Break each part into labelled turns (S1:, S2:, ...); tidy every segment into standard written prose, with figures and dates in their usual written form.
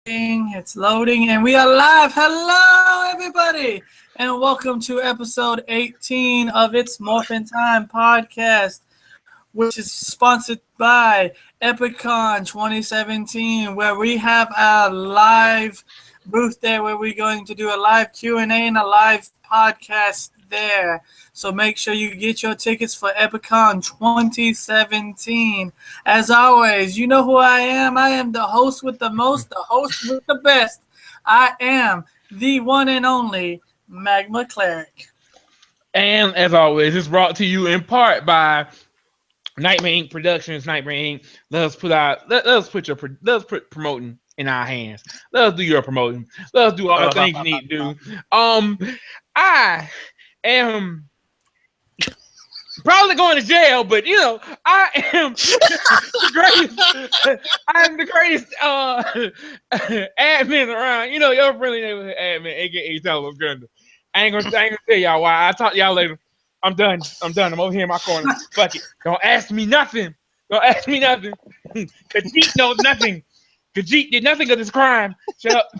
S1: It's loading, and we are live. Hello, everybody, and welcome to episode 18 of It's Morphin Time podcast, which is sponsored by Epicon 2017, where we have our live booth there, where we're going to do a live Q&A and a live podcast there. So make sure you get your tickets for Epicon 2017. As always, you know who I am. I am the host with the most, the host with the best. I am the one and only Magma Cleric.
S2: And as always, it's brought to you in part by Nightmare Inc. Productions. Nightmare Inc. Let's put promoting in our hands. Let us do your promoting. Let us do all the things you need to do. I am probably going to jail, but I am the greatest. I am the greatest admin around. Your friendly neighborhood admin, aka Telephone Gundam. I ain't gonna tell y'all why. I'll talk to y'all later. I'm done. I'm over here in my corner. Fuck it. Don't ask me nothing. Khajiit knows nothing. Khajiit did nothing of this crime. Shut up.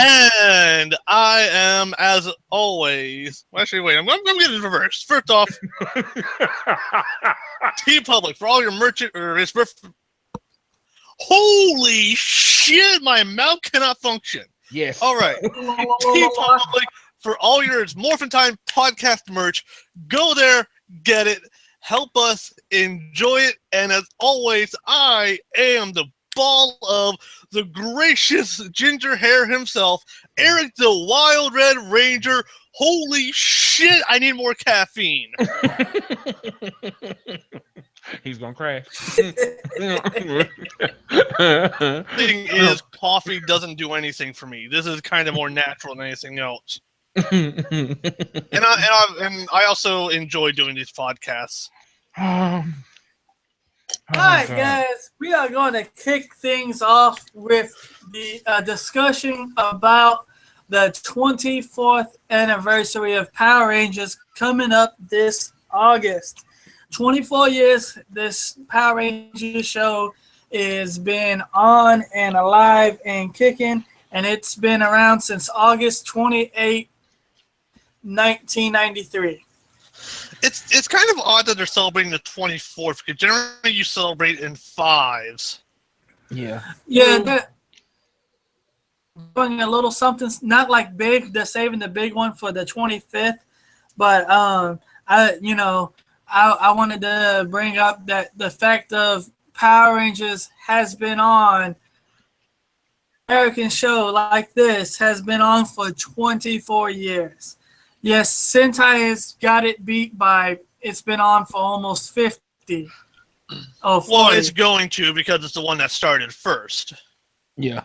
S3: And I am, as always. Actually, wait. I'm getting reversed. First off, TeePublic for all your merchant or holy shit! My mouth cannot function.
S2: Yes.
S3: All right. TeePublic for all your It's Morphin Time podcast merch. Go there, get it. Help us enjoy it. And as always, I am the ball of the gracious ginger hair himself, Eric the Wild Red Ranger. Holy shit, I need more caffeine.
S2: He's gonna crash.
S3: The thing is, coffee doesn't do anything for me. This is kind of more natural than anything else. and I also enjoy doing these podcasts.
S1: All right, guys, we are going to kick things off with the discussion about the 24th anniversary of Power Rangers coming up this August. 24 years this Power Rangers show has been on and alive and kicking, and it's been around since August 28, 1993.
S3: It's kind of odd that they're celebrating the 24th, because generally you celebrate in fives.
S2: Yeah.
S1: Yeah, doing a little something, not like big. They're saving the big one for the 25th, but I wanted to bring up that the fact of Power Rangers has been on American show like this has been on for 24 years. Yes, Sentai has got it beat by, it's been on for almost 50. Oh, 40.
S3: Well, it's going to, because it's the one that started first.
S2: Yeah.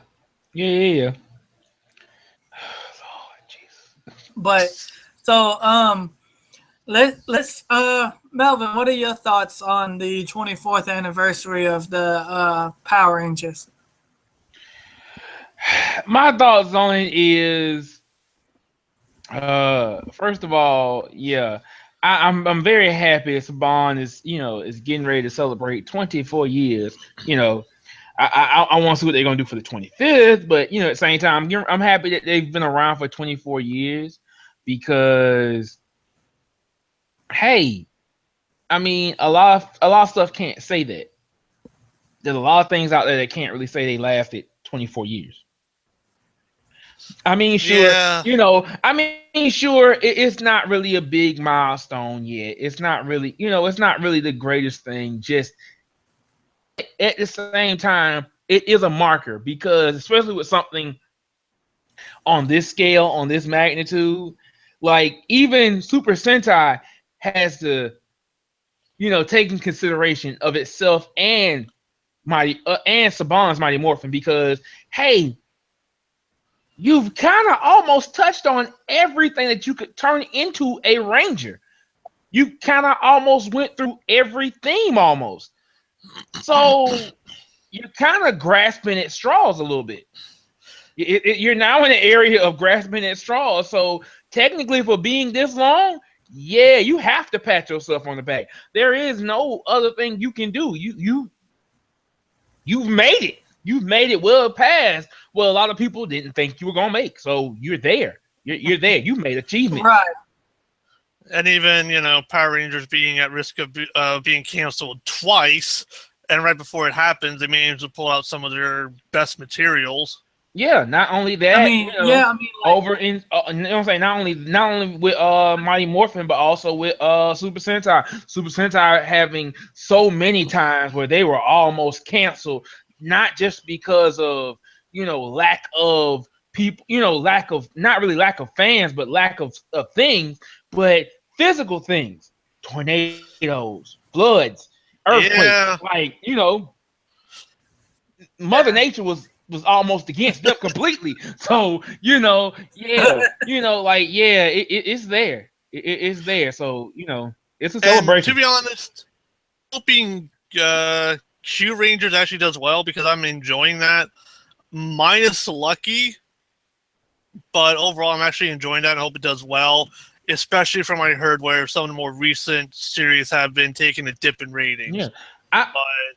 S1: But so let's Melvin, what are your thoughts on the 24th anniversary of the Power Rangers?
S2: My thoughts on it is, first of all, yeah, I'm very happy that Saban is getting ready to celebrate 24 years. I want to see what they're gonna do for the 25th, but at the same time, I'm happy that they've been around for 24 years because, hey, I mean, a lot of stuff can't say that. There's a lot of things out there that can't really say they lasted 24 years. I mean, sure,
S3: yeah.
S2: Sure, it's not really a big milestone yet. It's not really, it's not really the greatest thing. Just at the same time, it is a marker because, especially with something on this scale, on this magnitude, like even Super Sentai has to, take in consideration of itself and Saban's Mighty Morphin, because, hey, you've kind of almost touched on everything that you could turn into a Ranger. You kind of almost went through every theme almost. So you're kind of grasping at straws a little bit. You're now in the area of grasping at straws. So technically for being this long, yeah, you have to pat yourself on the back. There is no other thing you can do. You've made it. You've made it well past. Well, a lot of people didn't think you were gonna make. So you're there. You're there. You made achievement.
S1: Right.
S3: And even, Power Rangers being at risk of being canceled twice, and right before it happens, they managed to pull out some of their best materials.
S2: Yeah, not only that, over in you know what I'm saying, not only with Mighty Morphin, but also with Super Sentai. Super Sentai having so many times where they were almost canceled, not just because of lack of people, not really lack of fans, but lack of things, but physical things, tornadoes, floods, earthquakes, Mother Nature was almost against them completely. So it's there. It's there. So it's a celebration.
S3: And to be honest, hoping Q Rangers actually does well because I'm enjoying that. Minus Lucky, but overall I'm actually enjoying that and hope it does well. Especially from what I heard, where some of the more recent series have been taking a dip in ratings.
S2: Yeah.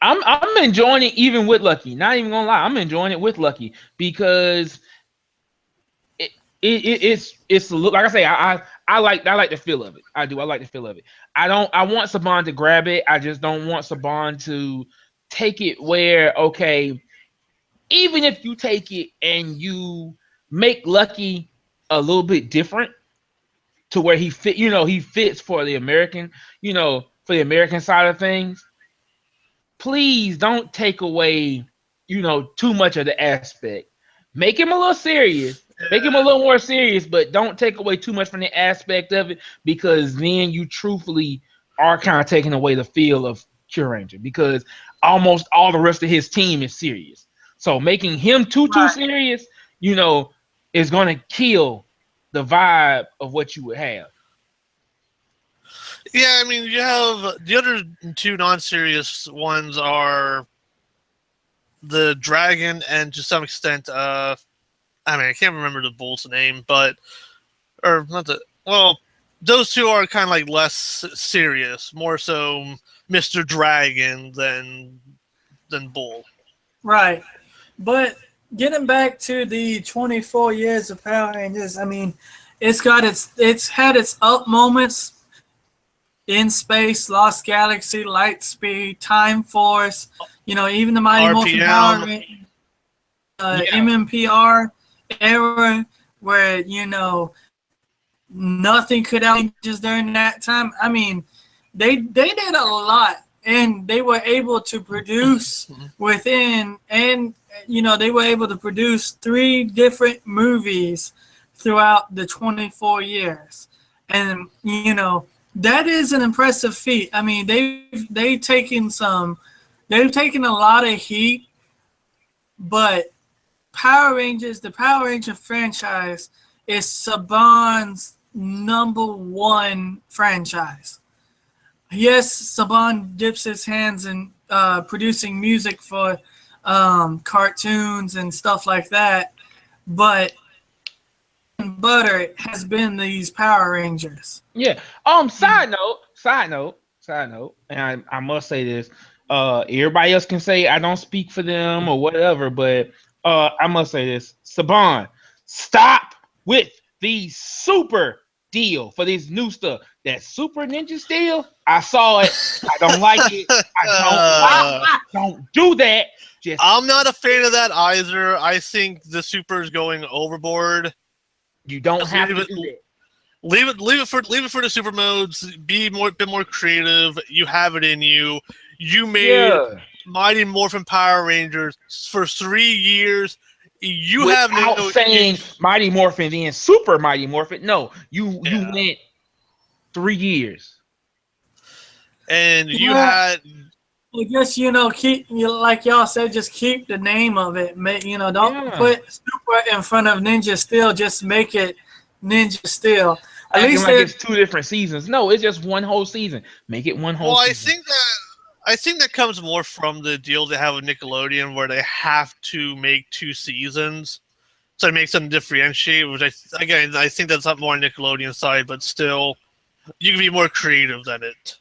S2: I'm enjoying it even with Lucky. Not even gonna lie, I'm enjoying it with Lucky because it's like I say, I like the feel of it. I do. I like the feel of it. I want Saban to grab it. I just don't want Saban to take it where, okay, even if you take it and you make Lucky a little bit different to where he fits for the American, for the American side of things. Please don't take away, too much of the aspect. Make him a little serious. Make him a little more serious, but don't take away too much from the aspect of it, because then you truthfully are kind of taking away the feel of Cure Ranger, because almost all the rest of his team is serious. So making him too serious, is going to kill the vibe of what you would have.
S3: Yeah, I mean, you have the other two non-serious ones are the Dragon and to some extent, I can't remember the bull's name, those two are kind of like less serious, more so Mr. Dragon than Bull.
S1: Right, but getting back to the 24 years of Power Rangers, I mean, it's had its up moments. In Space, Lost Galaxy, Lightspeed, Time Force, even the Mighty Morphin Power Rangers, MMPR era, where nothing could outrangers during that time. I mean, they did a lot, and they were able to produce within, and they were able to produce 3 different movies throughout the 24 years, and that is an impressive feat. I mean, they've taken a lot of heat, but the Power Ranger franchise is Saban's #1 franchise. Yes, Saban dips his hands in producing music for cartoons and stuff like that, but butter has been these Power Rangers.
S2: Yeah. Side note, and I must say this. Everybody else can say I don't speak for them or whatever, but I must say this. Saban, stop with the super deal for this new stuff. That Super Ninja Steel, I saw it. I don't like it. Don't do that.
S3: I'm not a fan of that either. I think the Super is going overboard.
S2: You don't have to do that.
S3: Leave it for the super modes. Be a bit more creative. You have it in you. You made Mighty Morphin Power Rangers for 3 years. You have no
S2: saying Mighty Morphin then Super Mighty Morphin. No, you went 3 years, and
S3: you had.
S1: I guess keep like y'all said, just keep the name of it. Don't put Super in front of Ninja Steel. Just make it Ninja Steel.
S2: At least it's 2 different seasons. No, it's just one whole season. Make it one whole season.
S3: I think that comes more from the deal they have with Nickelodeon, where they have to make 2 seasons. so it makes them differentiate. Which I think that's not more on Nickelodeon side, but still, you can be more creative than it.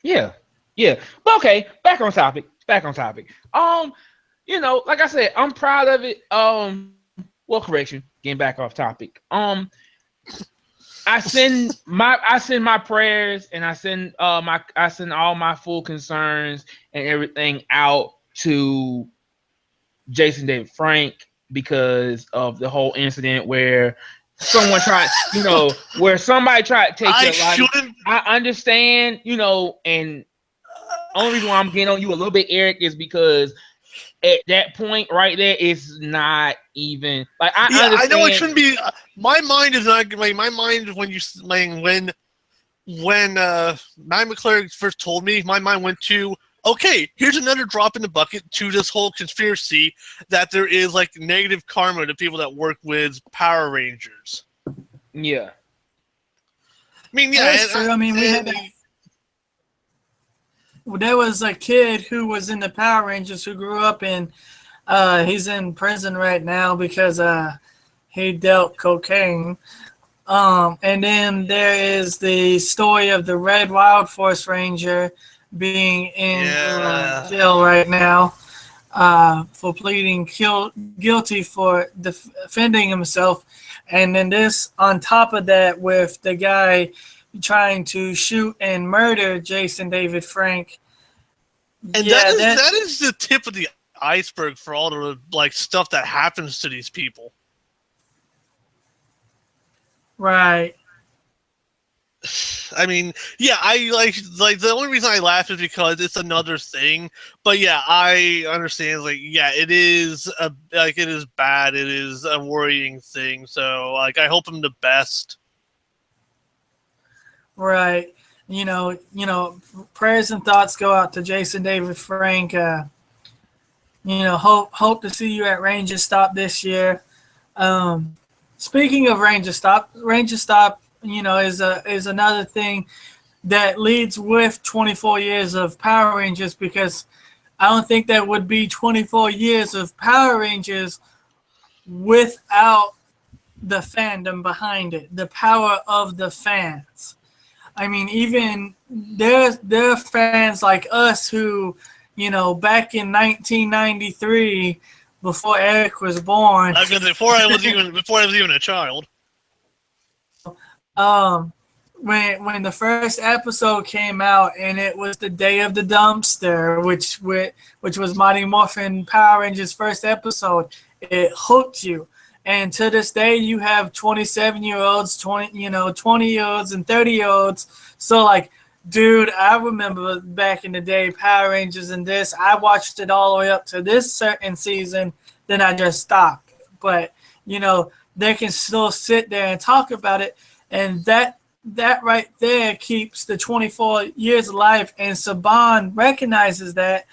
S2: Yeah. But okay, back on topic. Like I said, I'm proud of it. Well, correction, getting back off topic. I send my prayers, and I send all my full concerns and everything out to Jason David Frank because of the whole incident where somebody tried to take your life. I understand, and only reason why I'm getting on you a little bit, Eric, is because at that point right there, it's not even like I understand.
S3: I know it shouldn't be. My mind is not like my mind when Magma Cleric first told me. My mind went to, okay, here's another drop in the bucket to this whole conspiracy that there is like negative karma to people that work with Power Rangers.
S2: Yeah.
S3: I mean, yeah.
S1: That's true. I mean, there was a kid who was in the Power Rangers who grew up in, he's in prison right now because he dealt cocaine. And then there is the story of the Red Wild Force Ranger being in jail right now for pleading guilty for defending himself. And then this on top of that with the guy trying to shoot and murder Jason David Frank.
S3: And that is the tip of the iceberg for all the like stuff that happens to these people.
S1: Right.
S3: I mean, yeah, I like the only reason I laugh is because it's another thing. But yeah, I understand. Like, yeah, it is bad. It is a worrying thing. So like, I hope him the best.
S1: Right. Prayers and thoughts go out to Jason David Frank. Hope to see you at Ranger Stop this year. Speaking of Ranger Stop, is another thing that leads with 24 years of Power Rangers, because I don't think there would be 24 years of Power Rangers without the fandom behind it, the power of the fans. I mean, even there are fans like us who, back in 1993, before Eric was born.
S3: Before I was even a child.
S1: When the first episode came out, and it was the Day of the Dumpster, which was Mighty Morphin Power Rangers' first episode, it hooked you. And to this day, you have 27-year-olds, 20-year-olds, and 30-year-olds. So, like, dude, I remember back in the day, Power Rangers and this. I watched it all the way up to this certain season. Then I just stopped. But, they can still sit there and talk about it. And that right there keeps the 24 years alive. And Saban recognizes that.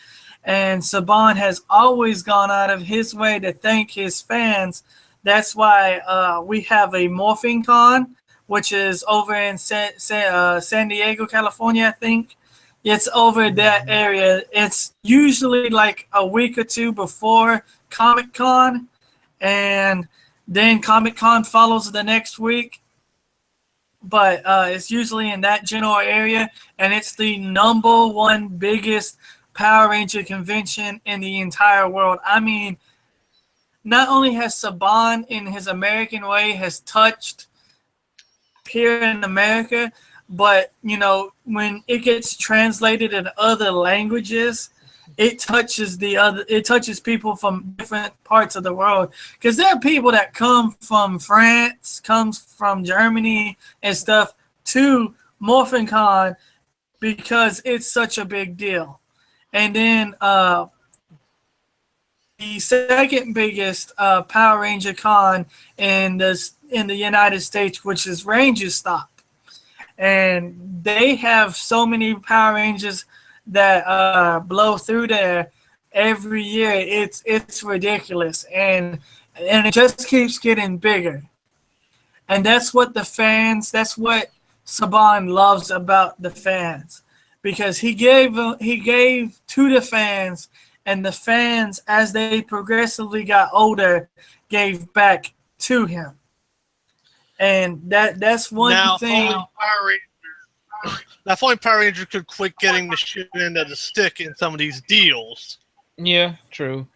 S1: And Saban has always gone out of his way to thank his fans. That's why we have a Morphing Con, which is over in San Diego, California, I think. It's over that area. It's usually like a week or two before Comic Con, and then Comic Con follows the next week. But it's usually in that general area, and it's the #1 biggest Power Ranger convention in the entire world. I mean, not only has Saban, in his American way, has touched here in America, but when it gets translated in other languages, it touches people from different parts of the world. Because there are people that come from France, comes from Germany and stuff to Morphin Con because it's such a big deal. And then the second biggest Power Ranger con in the United States, which is Ranger Stop. And they have so many Power Rangers that blow through there every year. It's ridiculous. And it just keeps getting bigger. And that's what Saban loves about the fans. Because he gave to the fans, and the fans, as they progressively got older, gave back to him. And that's one thing.
S3: If only Power Rangers could quit getting the shit end of the stick in some of these deals.
S2: Yeah, true.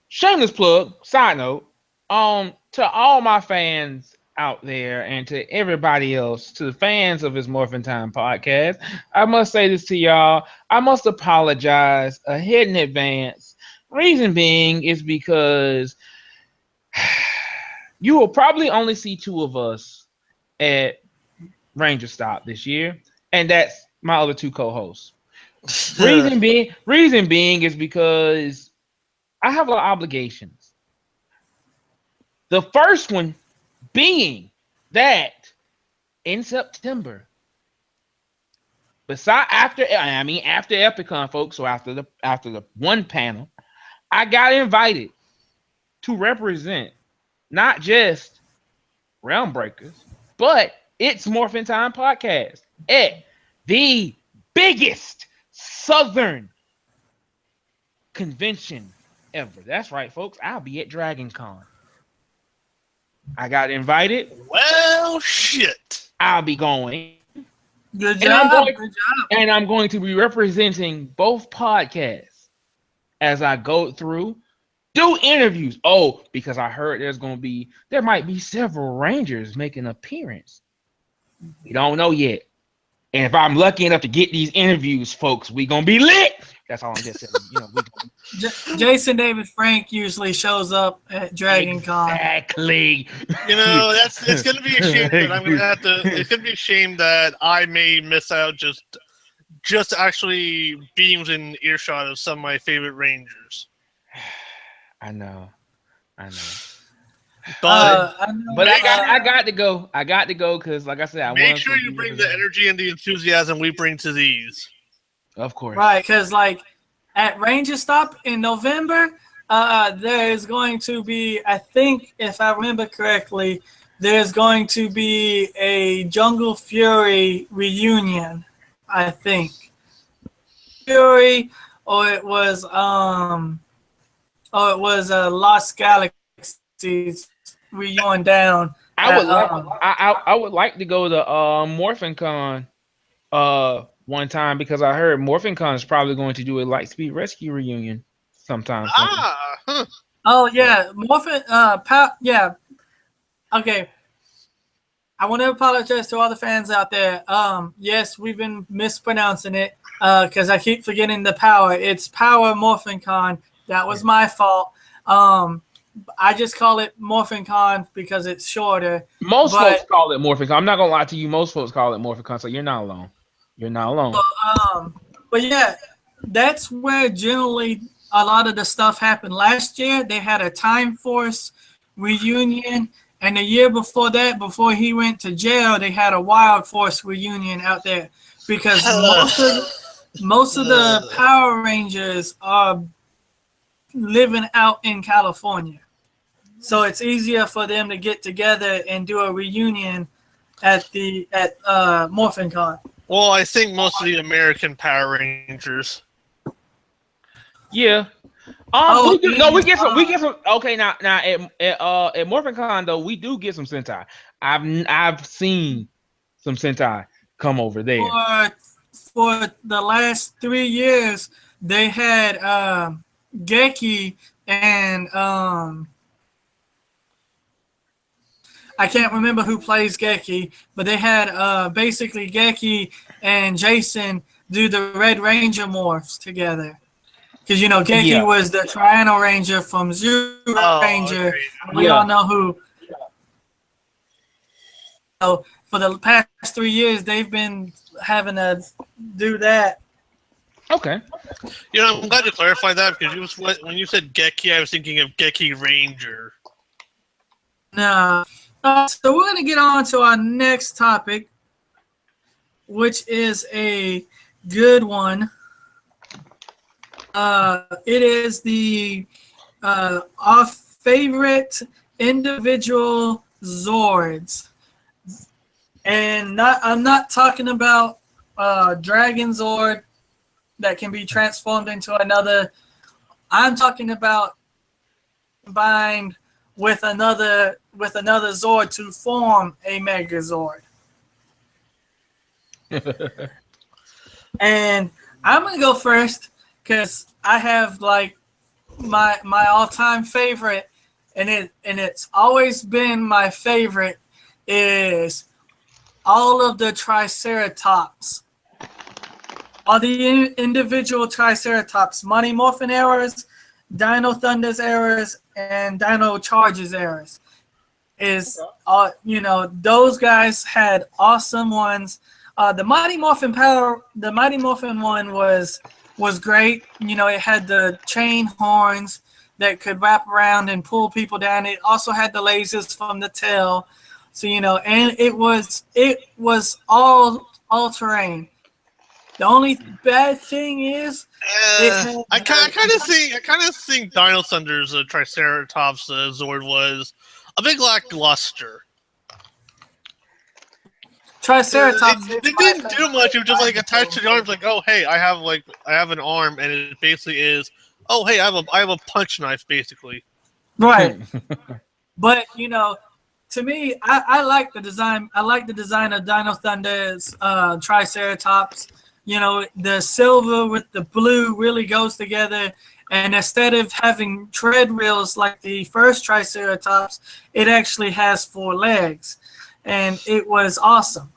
S2: Shameless plug, side note, to all my fans out there and to everybody else, to the fans of his Morphin Time podcast, I must say this to y'all. I must apologize ahead in advance. Reason being is because you will probably only see two of us at Ranger Stop this year, and that's my other two co-hosts. Reason being is because I have a lot of obligations. The first one being that in September, after Epicon, folks, so after the one panel, I got invited to represent not just Realm Breakers, but It's Morphin Time podcast at the biggest Southern convention ever. That's right, folks. I'll be at Dragon Con. I got invited.
S3: Well, shit.
S2: I'll be going.
S1: Good job.
S2: And I'm going to be representing both podcasts as I go through, do interviews. Oh, because I heard there might be several Rangers making an appearance. We don't know yet. And if I'm lucky enough to get these interviews, folks, we gonna be lit. That's all I'm just saying.
S1: Jason David Frank usually shows up at Dragon Con.
S2: Exactly.
S3: It's gonna be a shame that I'm gonna have to. It's gonna be a shame that I may miss out just actually being within earshot of some of my favorite Rangers.
S2: I know.
S3: But
S2: I got to go. I got to go because, like I said,
S3: make sure you bring the energy and the enthusiasm we bring to these.
S2: Of course.
S1: Right, because like at Ranger Stop in November, there is going to be, I think, if I remember correctly, there's going to be a Jungle Fury reunion. I think Fury, or it was Lost Galaxies reunion down.
S2: I would like to go to Morphin Con one time because I heard Morphin Con is probably going to do a Lightspeed Rescue reunion sometime.
S1: Oh yeah, Morphin. Yeah. Okay. I want to apologize to all the fans out there. Yes, we've been mispronouncing it because I keep forgetting the power. It's Power Morphin Con. That was my fault. I just call it Morphin Con because it's shorter.
S2: Most folks call it Morphin Con. I'm not gonna lie to you. Most folks call it Morphin Con, so you're not alone.
S1: But yeah, that's where generally a lot of the stuff happened. Last year they had a Time Force reunion, and the year before that, before he went to jail, they had a Wild Force reunion out there because most of the Power Rangers are living out in California, so it's easier for them to get together and do a reunion at Morphin Con.
S3: Well, I think most of the American Power Rangers.
S2: Yeah. We get some. Okay, now at Morphin Con though, we do get some Sentai. I've seen some Sentai come over there.
S1: For the last 3 years, they had Geki and I can't remember who plays Geki, but they had basically Geki and Jason do the Red Ranger morphs together. Because, Geki was the Triano Ranger from Zero Ranger. Okay. We all know who. So for the past 3 years, they've been having to do that.
S2: Okay.
S3: I'm glad to clarify that because when you said Geki, I was thinking of Geki Ranger.
S1: No. So we're going to get on to our next topic, which is a good one. It is our favorite individual Zords. And I'm not talking about Dragon Zord that can be transformed into another. I'm talking about combined with another Zord to form a Megazord. And I'm gonna go first because I have like my all-time favorite, and it's always been my favorite, is all of the Triceratops. All the individual Triceratops, Mighty Morphin eras, Dino Thunders eras, and Dino Charges eras. Those guys had awesome ones. The Mighty Morphin one was great. It had the chain horns that could wrap around and pull people down. It also had the lasers from the tail. So, and it was all terrain. The only bad thing is,
S3: I kind of think Dino Thunder's Triceratops Zord was a big lackluster.
S1: Triceratops.
S3: They didn't do much. It was just like attached to the arms. Like, oh hey, I have an arm, and it basically is. Oh hey, I have a punch knife, basically.
S1: Right. But to me, I like the design. I like the design of Dino Thunder's Triceratops. The silver with the blue really goes together. And instead of having tread wheels like the first Triceratops, it actually has 4 legs. And it was awesome.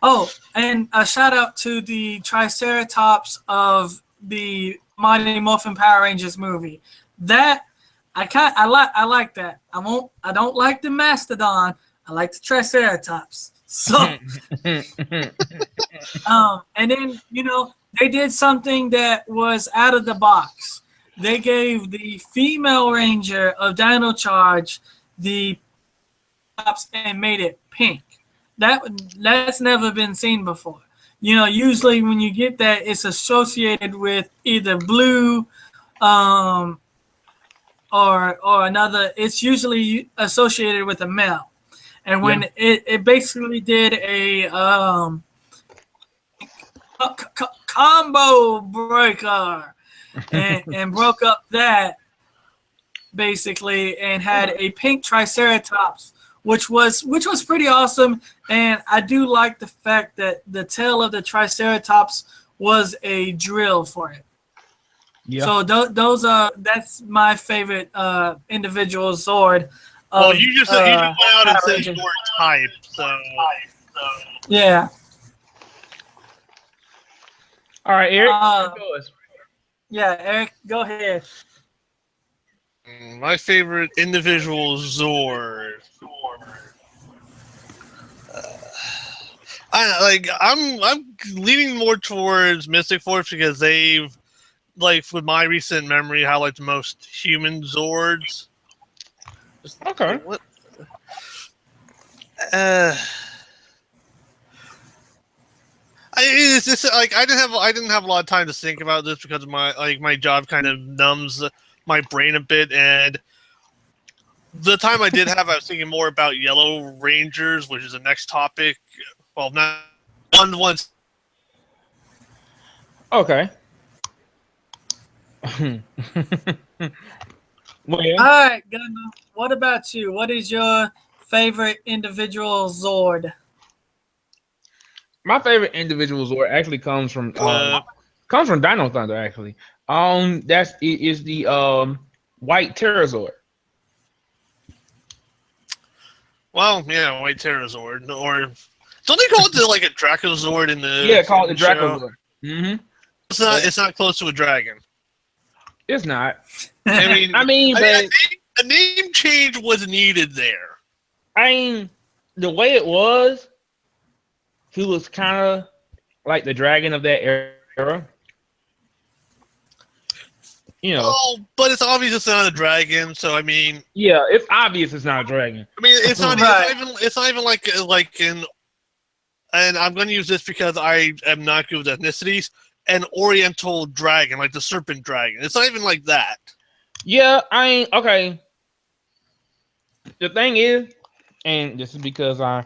S1: Oh, and a shout out to the Triceratops of the Mighty Morphin Power Rangers movie. That I like that. I don't like the Mastodon. I like the Triceratops. So and then they did something that was out of the box. They gave the female ranger of Dino Charge the tops and made it pink. That's never been seen before. Usually when you get that, it's associated with either blue, or another. It's usually associated with a male. And when it basically did a combo breaker and broke up that basically and had a pink Triceratops, which was pretty awesome. And I do like the fact that the tail of the Triceratops was a drill for it. Yeah. So that's my favorite individual Zord.
S3: Well, you just went out and said Zord type, so
S1: yeah.
S2: All right, Eric, go us.
S1: Yeah, Eric, go ahead.
S3: My favorite individual Zord. I'm leaning more towards Mystic Force because they've, with my recent memory, how the most human Zords.
S2: Okay.
S3: What? I didn't have a lot of time to think about this because of my job kind of numbs my brain a bit, and the time I did have, I was thinking more about Yellow Rangers, which is the next topic. Well, not one.
S2: Okay.
S1: All right, Gundam. What about you? What is your favorite individual Zord?
S2: My favorite individual Zord actually comes from Dino Thunder. Actually, it is the White Pterosaur.
S3: Well, yeah, White Pterosaur, or don't they call it a Dracozord in the?
S2: Yeah, call it the Dracozord. Mm-hmm.
S3: It's not close to a dragon.
S2: It's not.
S3: I mean, a name change was needed there.
S2: The way it was, he was kind of like the dragon of that era.
S3: Oh, but it's obvious it's not a dragon. So I mean.
S2: Yeah, it's obvious it's not a dragon.
S3: I mean, it's not.
S1: Right.
S3: It's not even like in. And I'm going to use this because I am not good with ethnicities. An Oriental dragon, like the serpent dragon. It's not even like that.
S2: Yeah, okay. The thing is, and this is because a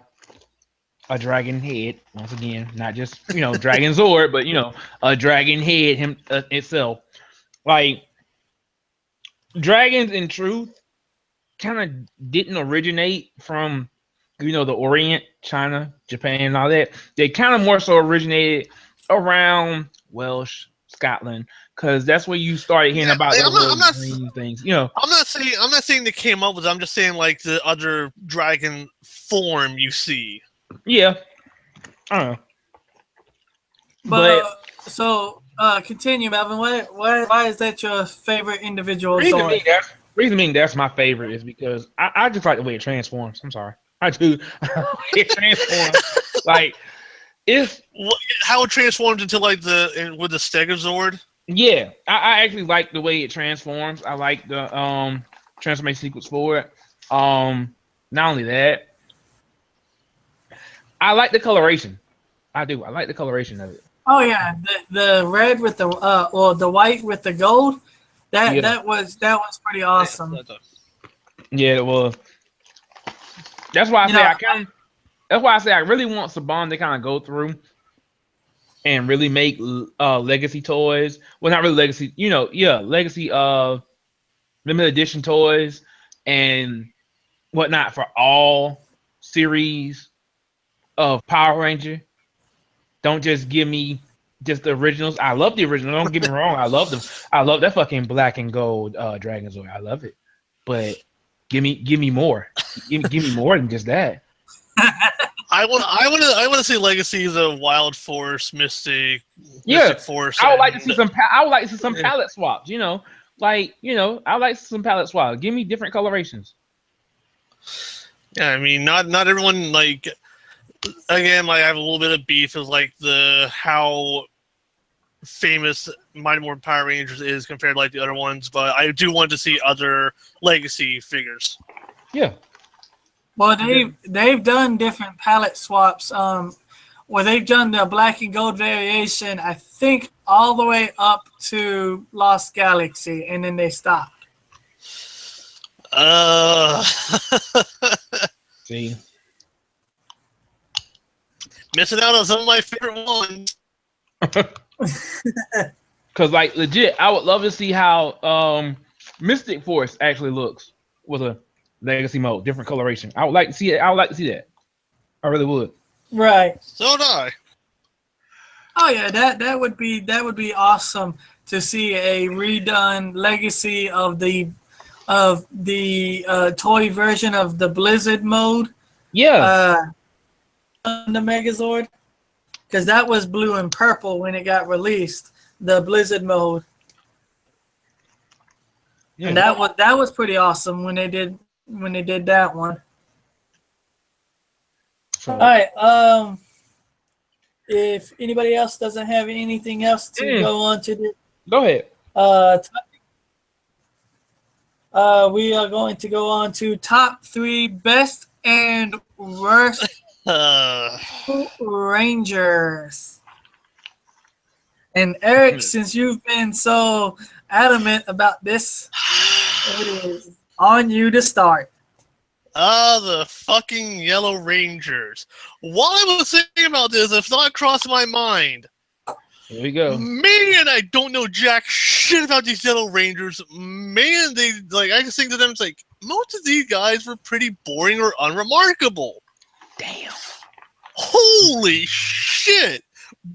S2: dragon head, once again, not just Dragon Zord, but a dragon head itself. Like dragons in truth kind of didn't originate from, the Orient, China, Japan, and all that. They kind of more so originated around Welsh, Scotland, because that's where you started hearing about those green things.
S3: I'm not saying they came up with it. I'm just saying like the other dragon form you see.
S2: Yeah, I don't know.
S1: But so continue, Melvin. Why is that your favorite individual sword?
S2: Reason being that's my favorite is because I just like the way it transforms. I'm sorry, I do. It transforms like
S3: how it transforms into like with the Stegozord.
S2: Yeah, I actually like the way it transforms. I like the transformation sequence for it. Not only that, I like the coloration. I do. I like the coloration of it.
S1: Oh yeah, the red with the or the white with the gold. That was pretty awesome.
S2: Yeah, it was. That's why I say I really want Saban to kind of go through and really make legacy toys. Well, not really legacy. Legacy limited edition toys and whatnot for all series of Power Ranger. Don't just give me just the originals. I love the original. Don't get me wrong. I love them. I love that fucking black and gold Dragonzord. I love it. But give me more. Give me more than just that.
S3: I want to see legacies of Wild Force, Mystic Force.
S2: I would like to see some. I would like to see some palette swaps. I would like to see some palette swaps. Give me different colorations.
S3: Yeah, I mean, not everyone like. Again, like I have a little bit of beef with like how famous Mighty Morphin Power Rangers is compared to like the other ones, but I do want to see other legacy figures.
S2: Yeah.
S1: Well, they've done different palette swaps. Where they've done the black and gold variation, I think all the way up to Lost Galaxy, and then they stopped.
S2: See.
S3: Missing out on some of my favorite ones.
S2: Because, like, legit, I would love to see how Mystic Force actually looks with a legacy mode, different coloration. I would like to see it. I would like to see that. I really would.
S1: Right.
S3: So would I.
S1: Oh yeah, that would be awesome to see a redone legacy of the toy version of the Blizzard mode.
S2: Yeah.
S1: The Megazord, because that was blue and purple when it got released, the Blizzard mode. Yeah. And that was pretty awesome when they did that one. Sure. All right. If anybody else doesn't have anything else to go on to the
S2: go ahead.
S1: We are going to go on to top 3 best and worst Rangers. And Eric, since you've been so adamant about this, it is on you to start.
S3: The fucking Yellow Rangers. While I was thinking about this, a thought crossed my mind.
S2: Here we go.
S3: Man, I don't know jack shit about these Yellow Rangers. Man, I just think to them, it's like, most of these guys were pretty boring or unremarkable.
S2: Damn.
S3: Holy shit!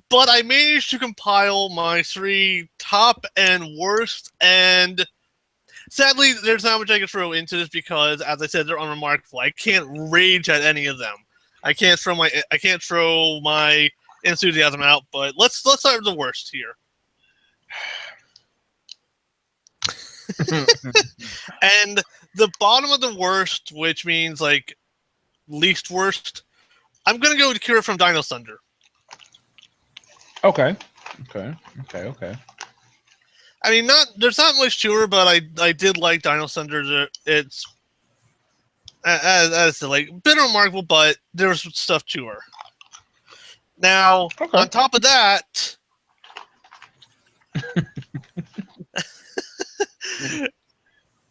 S3: But I managed to compile my 3 top and worst, and sadly, there's not much I can throw into this because, as I said, they're unremarkable. I can't rage at any of them. I can't throw my enthusiasm out. But let's start with the worst here. And the bottom of the worst, which means like least worst, I'm gonna go with Kira from Dino Thunder.
S2: Okay.
S3: I mean, there's not much to her, but I did like Dino Thunder. It's as like a bit remarkable, but there was stuff to her. Now, on top of that,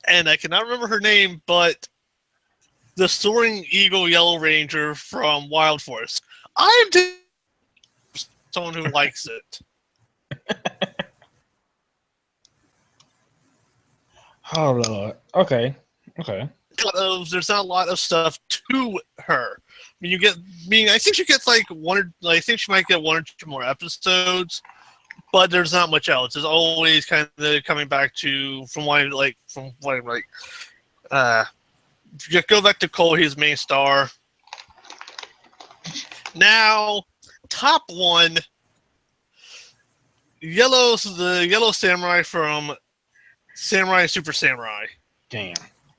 S3: and I cannot remember her name, but the Soaring Eagle Yellow Ranger from Wild Force. I am someone who likes it.
S2: Oh Lord. Okay.
S3: there's not a lot of stuff to her. I think she gets I think she might get 1 or 2 more episodes, but there's not much else. There's always kind of coming back to just go back to Cole, his main star. Now, top 1, the yellow samurai from Samurai Super Samurai.
S2: Damn.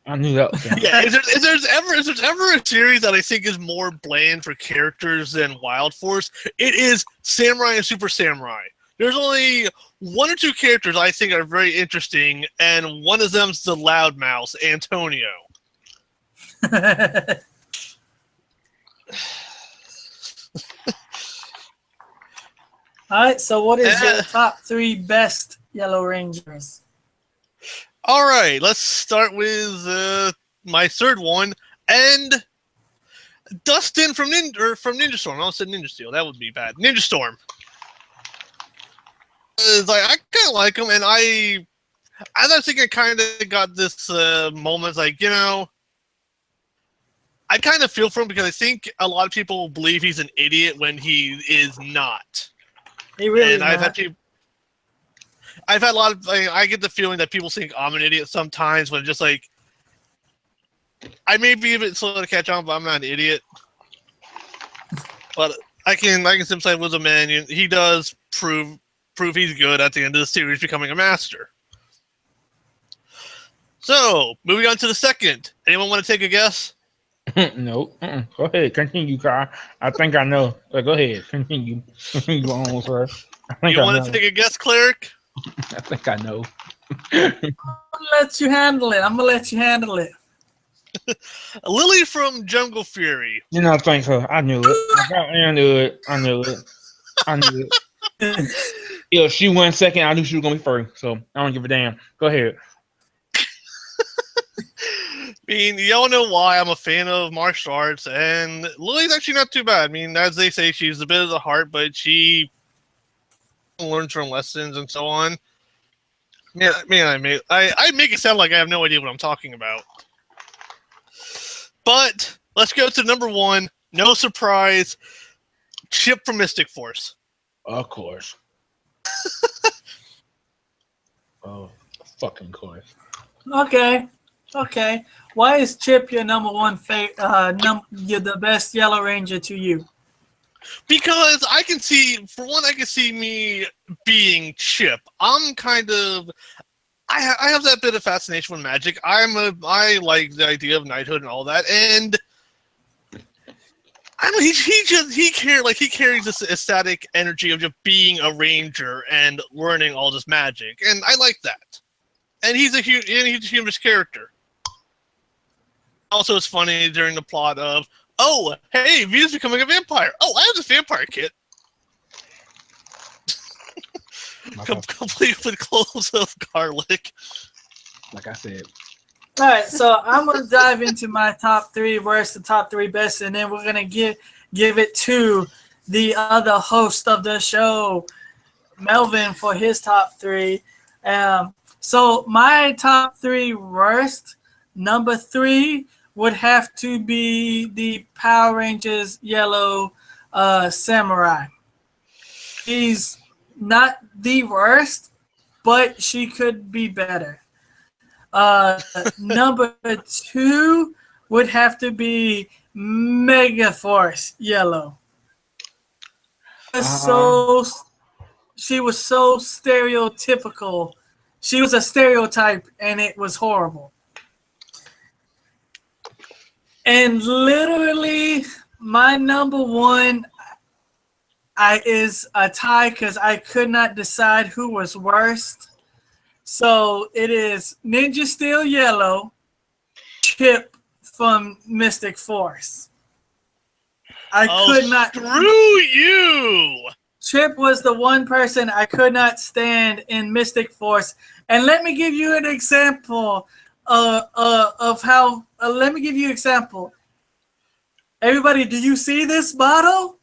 S2: I knew that was coming.
S3: Yeah, if there's ever a series that I think is more bland for characters than Wild Force, it is Samurai and Super Samurai. There's only 1 or 2 characters I think are very interesting, and one of them's the loudmouth, Antonio.
S1: All right, so what is your top 3 best Yellow Rangers?
S3: All right, let's start with my third one, and Dustin from Ninja Storm. I almost said Ninja Steel. That would be bad. Ninja Storm. I kind of like him, and I think I kind of got this moment, I kind of feel for him because I think a lot of people believe he's an idiot when he is not.
S1: He really is.
S3: I've had a lot of. I get the feeling that people think I'm an idiot sometimes when just I may be a bit slow to catch on, but I'm not an idiot. But I can sympathize with him, and he does prove he's good at the end of the series, becoming a master. So moving on to the second. Anyone want to take a guess?
S2: No. Go ahead. Continue, Carl. I think I know. Go ahead. Continue. Go on, sir.
S3: You want to take a guess, Cleric?
S2: I think I know.
S1: I'm gonna let you handle it.
S3: Lily from Jungle Fury.
S2: I think so. I knew it. I knew it. If she went second, I knew she was gonna be first. So I don't give a damn. Go ahead.
S3: Y'all know why I'm a fan of martial arts, and Lily's actually not too bad. As they say, she's a bit of the heart, but she learns from lessons and so on. I make it sound like I have no idea what I'm talking about. But let's go to number 1. No surprise. Chip from Mystic Force.
S2: Of course. Oh, fucking course.
S1: Okay. Why is Chip your number 1 you're the best Yellow Ranger to you?
S3: Because I can see me being Chip. I'm kind of, I have that bit of fascination with magic. I like the idea of knighthood and all that, and I mean, he carries this ecstatic energy of just being a ranger and learning all this magic, and I like that. And he's a humorous character. Also, it's funny during the plot of, oh, hey, Vita's becoming a vampire. Oh, I have this vampire kit. Complete with cloves of garlic.
S2: Like I said.
S1: All right, so I'm going to dive into my top 3 versus the top 3 best, and then we're going to give it to the other host of the show, Melvin, for his top 3. So my top 3 worst, number 3 would have to be the Power Rangers Yellow Samurai. She's not the worst, but she could be better. Number 2 would have to be Mega Force Yellow. She was so stereotypical. She was a stereotype, and it was horrible. And literally, my number 1 is a tie because I could not decide who was worst. So it is Ninja Steel Yellow, Chip from Mystic Force. I could not.
S3: Screw you!
S1: Chip was the one person I could not stand in Mystic Force. And let me give you an example of how. Let me give you an example. Everybody, do you see this bottle?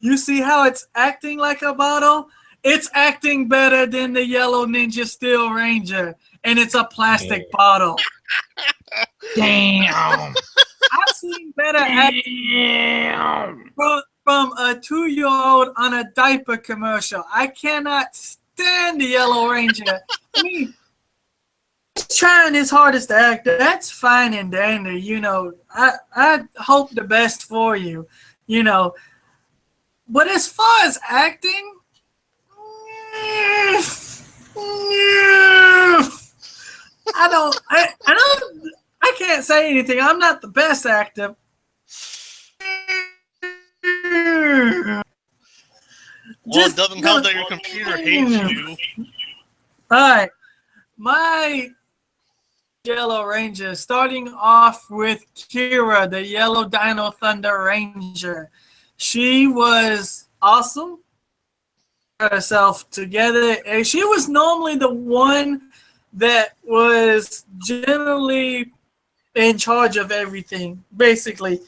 S1: You see how it's acting like a bottle? It's acting better than the yellow Ninja Steel Ranger, and it's a plastic bottle.
S2: Damn.
S1: I've seen better acting from a 2-year-old on a diaper commercial. I cannot stand the Yellow Ranger. I mean, he's trying his hardest to act. That's fine and dandy, you know. I hope the best for you, you know. But as far as acting, I can't say anything. I'm not the best actor.
S3: Well, it doesn't help that your computer hates you.
S1: Alright. My Yellow Ranger, starting off with Kira, the Yellow Dino Thunder Ranger. She was awesome. Herself together. And she was normally the one that was generally in charge of everything, basically.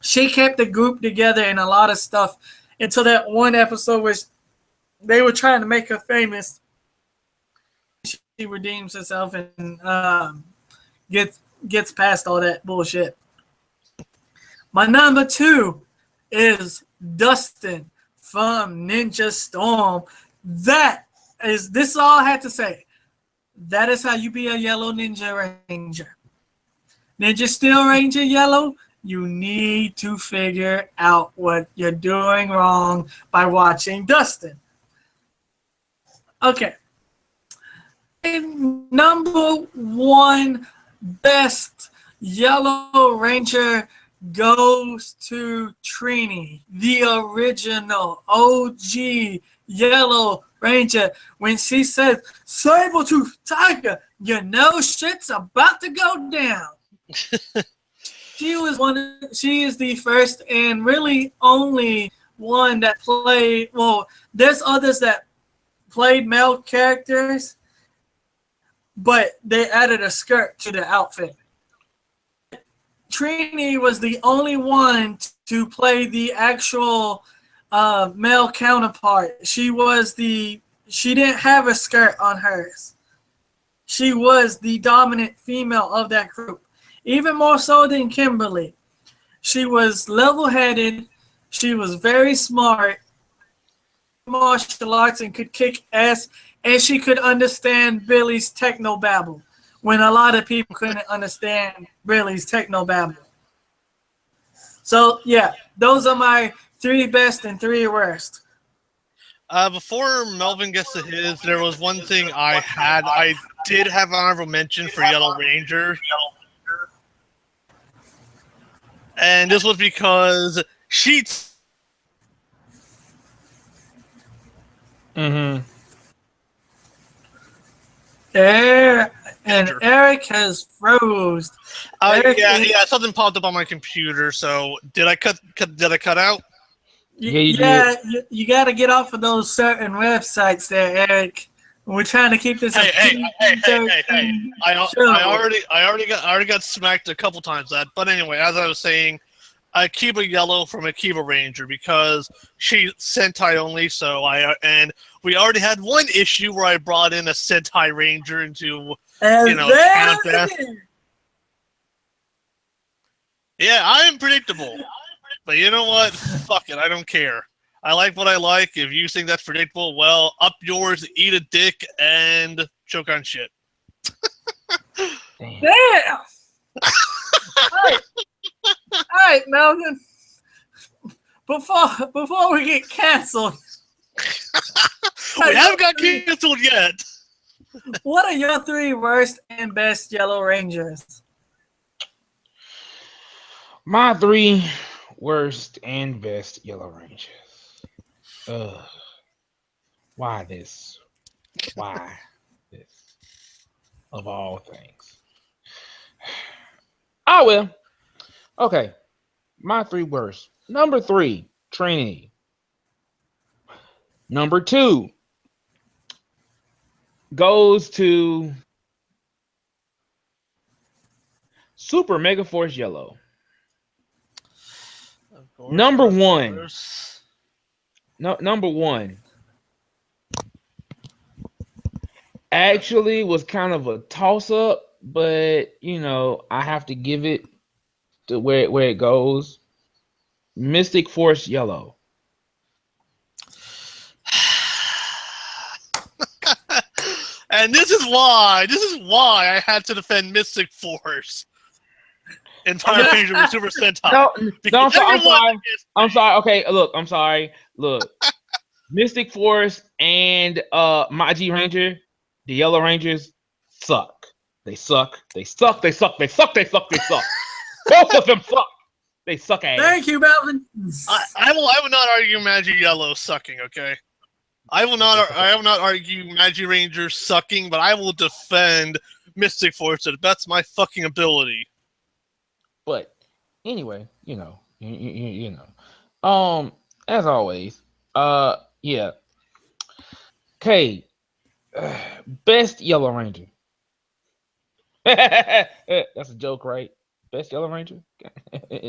S1: She kept the group together in a lot of stuff until that one episode where they were trying to make her famous. She redeems herself and gets past all that bullshit. My number 2 is Dustin from Ninja Storm. This is all I had to say. That is how you be a Yellow Ninja Ranger. Ninja Steel Ranger Yellow, you need to figure out what you're doing wrong by watching Dustin. Okay. Number 1 best Yellow Ranger goes to Trini, the original OG Yellow Ranger. When she says, "Saber-tooth tiger, you know shit's about to go down." She is the first and really only one that played, well, there's others that played male characters, but they added a skirt to the outfit. Trini was the only one to play the actual male counterpart. She didn't have a skirt on hers. She was the dominant female of that group, even more so than Kimberly. She was level-headed. She was very smart, martial arts, and could kick ass, and she could understand Billy's techno-babble when a lot of people couldn't understand Billy's techno-babble. So, yeah, those are my 3 best and 3 worst.
S3: Before Melvin gets to his, there was one thing I had. I did have an honorable mention for Yellow Ranger. And this was because she...
S1: And Eric has froze.
S3: Yeah, something popped up on my computer. So did I cut out?
S1: Yeah, you got to get off of those certain websites there, Eric. We're trying to keep this.
S3: Hey! I already got smacked a couple times that. But anyway, as I was saying, Akiba Yellow from Akiba Ranger because she's Sentai only. And we already had one issue where I brought in a Sentai Ranger into countdown. Yeah, I'm predictable. But you know what? Fuck it, I don't care. I like what I like. If you think that's predictable, well, up yours, eat a dick, and choke on shit.
S1: Damn! All right, Melvin. Before we get canceled.
S3: We haven't got canceled yet.
S1: What are your 3 worst and best Yellow Rangers?
S2: My 3 worst and best Yellow Rangers. Why this? Why this? Of all things. Oh, well. Okay. My 3 worst. Number 3, Trini. Number 2 goes to Super Mega Force Yellow. Number 1. Number 1 actually was kind of a toss-up but you know, I have to give it to where it goes. Mystic Force Yellow.
S3: And this is why I had to defend Mystic Force in Power Rangers with Super Sentai.
S2: No, I'm sorry.
S3: Everyone
S2: I'm sorry. Okay, look, I'm sorry. Look, Mystic Force and Maji Ranger, the Yellow Rangers suck. They suck. They suck. They suck. They suck. They suck. They suck. Both of them suck. They suck ass.
S1: Thank you, Melvin.
S3: I will not argue Magi Yellow sucking, okay? I will not argue Magi Ranger sucking, but I will defend Mystic Force to the best of my fucking ability.
S2: But anyway, you know. As always, yeah. Okay. Best Yellow Ranger. That's a joke, right? Best Yellow Ranger?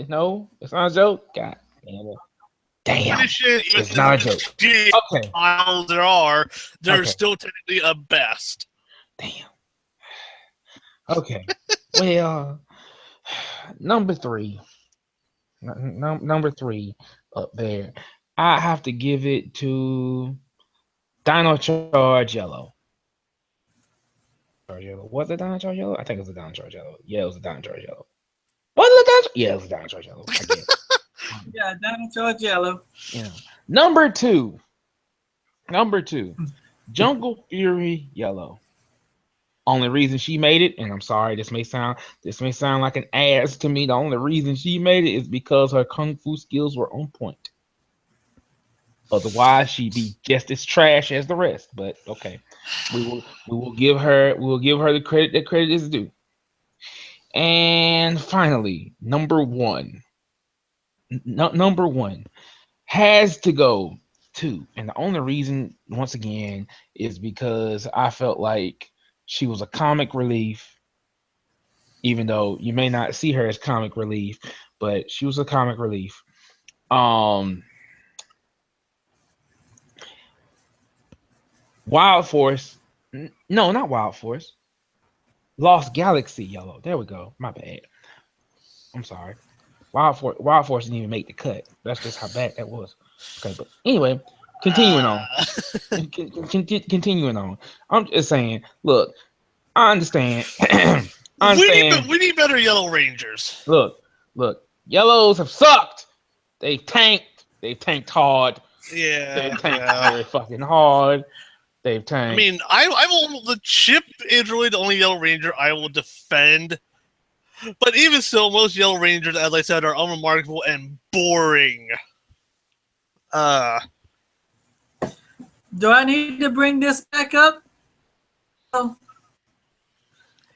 S2: No, it's not a joke. God damn it. Damn, it's not a joke. Okay.
S3: There are. There's
S2: Okay.
S3: still technically a best.
S2: Damn. Okay. Well, number 3. Number 3 up there. I have to give it to Dino Charge Yellow. Was it Dino Charge Yellow? I think it was a Dino Charge Yellow. Yeah, it was a Dino Charge Yellow. Was it a Dino Charge? Yeah, it was a Dino Charge Yellow. I guess.
S1: Yeah, Dino Charge Yellow.
S2: Yeah. Number 2. Jungle Fury Yellow. Only reason she made it, and I'm sorry, this may sound like an ass to me. The only reason she made it is because her kung fu skills were on point. Otherwise, she'd be just as trash as the rest. But okay, we will give her the credit that credit is due. And finally, number 1. Number 1 has to go to, and the only reason, once again, is because I felt like she was a comic relief, even though you may not see her as comic relief, but she was a comic relief. Wild Force. No, not Wild Force. Lost Galaxy Yellow. There we go. My bad. I'm sorry. Wild Force didn't even make the cut. That's just how bad that was. Okay, but anyway, continuing on. Continuing on. I'm just saying, look, I understand.
S3: We need better Yellow Rangers.
S2: Look, Yellows have sucked. They've tanked hard.
S3: Yeah.
S2: They've tanked very fucking hard. They've tanked.
S3: I mean, I will. The Chip is really the only Yellow Ranger I will defend. But even still, most Yellow Rangers, as I said, are unremarkable and boring.
S1: Do I need to bring this back up?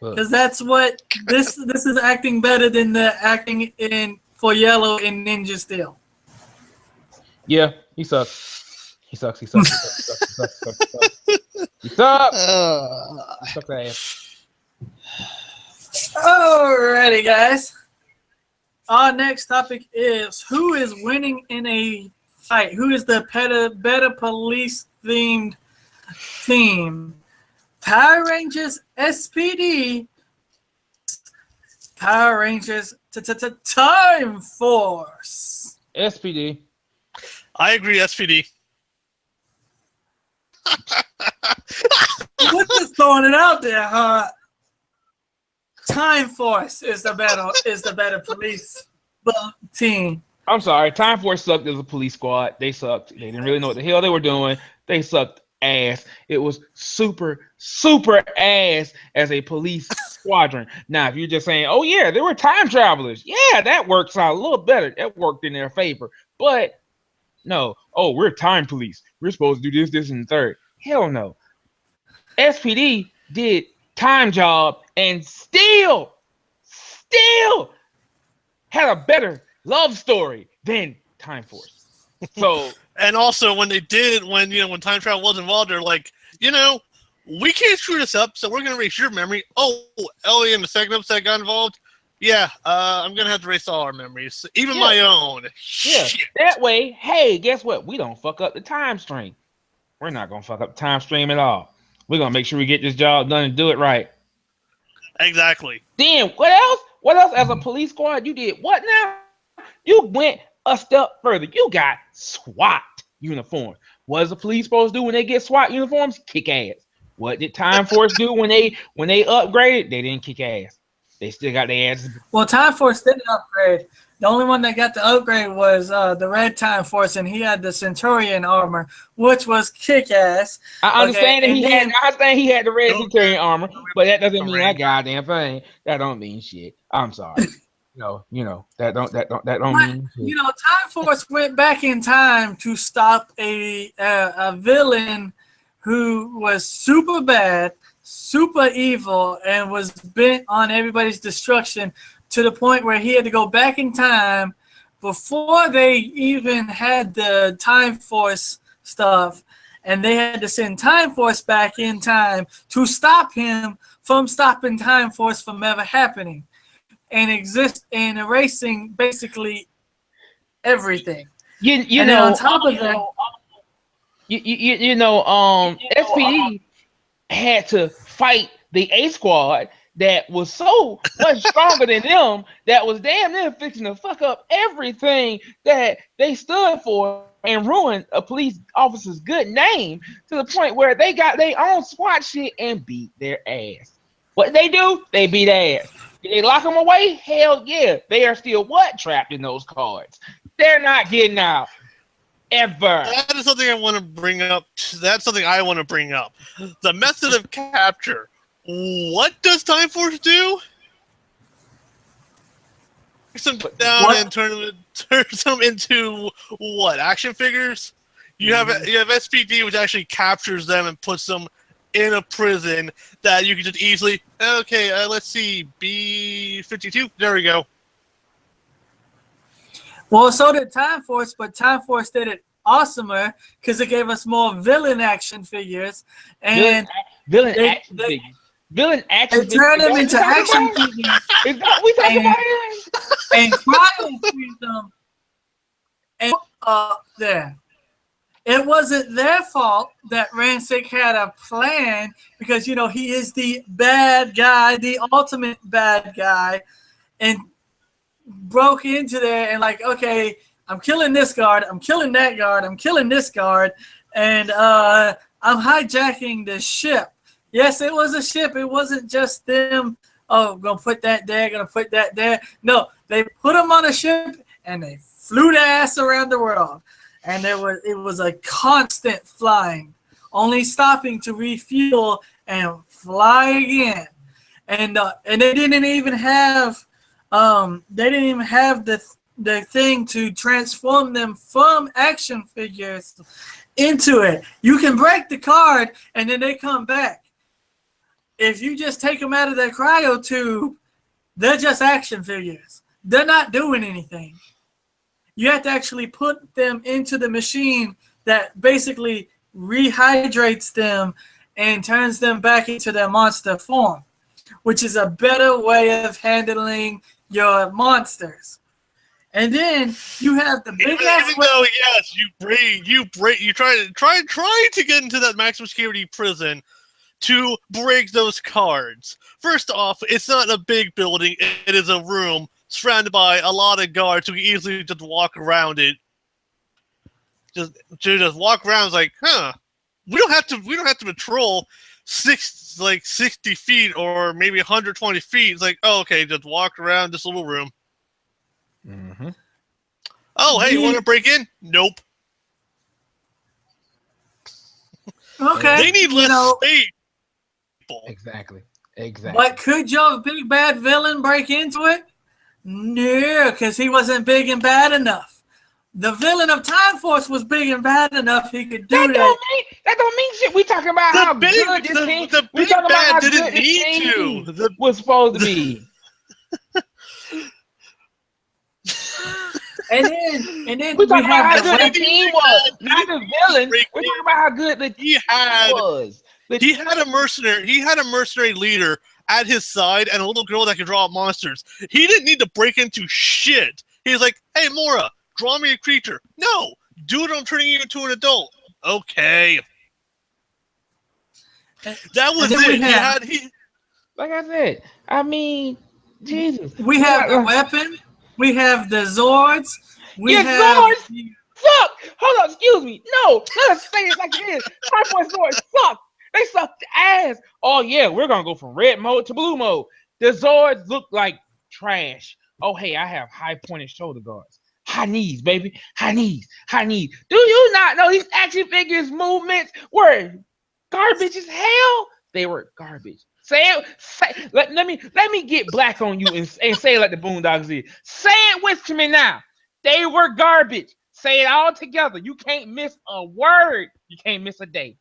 S1: Because that's what this is acting better than the acting in for Yellow in Ninja Steel.
S2: Yeah, he sucks. He sucks. He sucks ass.
S1: Alrighty, guys. Our next topic is who is winning in a fight? Who is the better police themed team? Power Rangers SPD, Power Rangers Time Force.
S2: SPD.
S3: I agree, SPD.
S1: We're just throwing it out there, huh? Time Force is the better police team.
S2: I'm sorry. Time Force sucked as a police squad. They sucked. They didn't really know what the hell they were doing. They sucked ass. It was super ass as a police squadron. Now, if you're just saying, oh yeah, there were time travelers. Yeah, that works out a little better. That worked in their favor. But no, oh, we're time police. We're supposed to do this, and the third. Hell no. SPD did time job and still had a better love story than Time Force. So
S3: and also when time travel was involved, they're like, we can't screw this up, so we're gonna erase your memory. Oh, Ellie in the second episode got involved. Yeah, I'm gonna have to erase all our memories, even my own.
S2: Yeah,
S3: Shit.
S2: that way, hey, guess what? We don't fuck up the time stream. We're not gonna fuck up the time stream at all. We're gonna make sure we get this job done and do it right.
S3: Exactly.
S2: Then what else? What else as a police squad you did? What now? You went a step further. You got SWAT uniforms. What does the police supposed to do when they get SWAT uniforms? Kick ass. What did Time Force do when they upgraded? They didn't kick ass. They still got their asses.
S1: Well, Time Force didn't upgrade. The only one that got the upgrade was the Red Time Force, and he had the Centurion armor, which was kick-ass.
S2: I understand that he had the Red Centurion armor, but that doesn't mean that goddamn thing. That don't mean shit. I'm sorry. that don't mean shit.
S1: Time Force went back in time to stop a villain who was super bad, super evil, and was bent on everybody's destruction, to the point where he had to go back in time before they even had the Time Force stuff, and they had to send Time Force back in time to stop him from stopping Time Force from ever happening and erasing basically everything.
S2: You know, on top of that, SPD had to fight the A Squad that was so much stronger than them, that was damn near fixing to fuck up everything that they stood for and ruin a police officer's good name, to the point where they got their own SWAT shit and beat their ass. What they do? They beat ass. Did they lock them away? Hell yeah. They are still trapped in those cards. They're not getting out. Ever.
S3: That is something I want to bring up. That's something I want to bring up. The method of capture. What does Time Force do? Take them down and turn them into what? Action figures? You have SPD, which actually captures them and puts them in a prison that you can just easily. Okay, let's see, B-52. There we go.
S1: Well, so did Time Force, but Time Force did it awesomer because it gave us more villain action figures and
S2: villain action figures. Villain action.
S1: They turned them into action figures.
S2: We talking about it?
S1: And cryo them. And there. It wasn't their fault that Rancic had a plan, because he is the bad guy, the ultimate bad guy, and broke into there and okay, I'm killing this guard, I'm killing that guard, I'm killing this guard, and I'm hijacking the ship. Yes, it was a ship. It wasn't just them, gonna put that there, gonna put that there. No, they put them on a ship and they flew their ass around the world. And it was a constant flying, only stopping to refuel and fly again. And they didn't even have the thing to transform them from action figures into it. You can break the card and then they come back. If you just take them out of their cryo tube, they're just action figures. They're not doing anything. You have to actually put them into the machine that basically rehydrates them and turns them back into their monster form, which is a better way of handling your monsters. And then you have the big ass.
S3: Even though, yes, you try to get into that maximum security prison to break those cards. First off, it's not a big building; it is a room surrounded by a lot of guards, so you can easily just walk around it. Just walk around. It's like, we don't have to patrol 60 feet or maybe 120 feet. It's like, okay, just walk around this little room.
S2: Mm-hmm.
S3: Oh, hey, you want to break in? Nope.
S1: Okay.
S3: They need less space.
S2: Exactly.
S1: But could your big bad villain break into it? No, because he wasn't big and bad enough. The villain of Time Force was big and bad enough. He could do that.
S2: That don't mean shit. We talking about how good this team.
S3: The big bad didn't need to.
S2: Was supposed to be.
S1: And then
S2: we talking about how good the team was, not the villain. We're talking about how good the team was.
S3: He had a mercenary. He had a mercenary leader at his side and a little girl that could draw up monsters. He didn't need to break into shit. He was like, "Hey, Mora, draw me a creature." No, dude, I'm turning you into an adult. Okay, that was it.
S2: Like I said, I mean, Jesus.
S1: We have the weapon. We have the Zords. We have
S2: Zords suck. Hold on, excuse me. No, let us say it like it is. Time Force Zords suck. They suck ass. Oh yeah, we're gonna go from red mode to blue mode. The Zords look like trash. Oh hey, I have high pointed shoulder guards. High knees, baby. High knees. High knees. Do you not know these action figures movements were garbage as hell? They were garbage. Let me get black on you and say it like the Boondocks did. Say it with me now. They were garbage. Say it all together. You can't miss a word. You can't miss a day.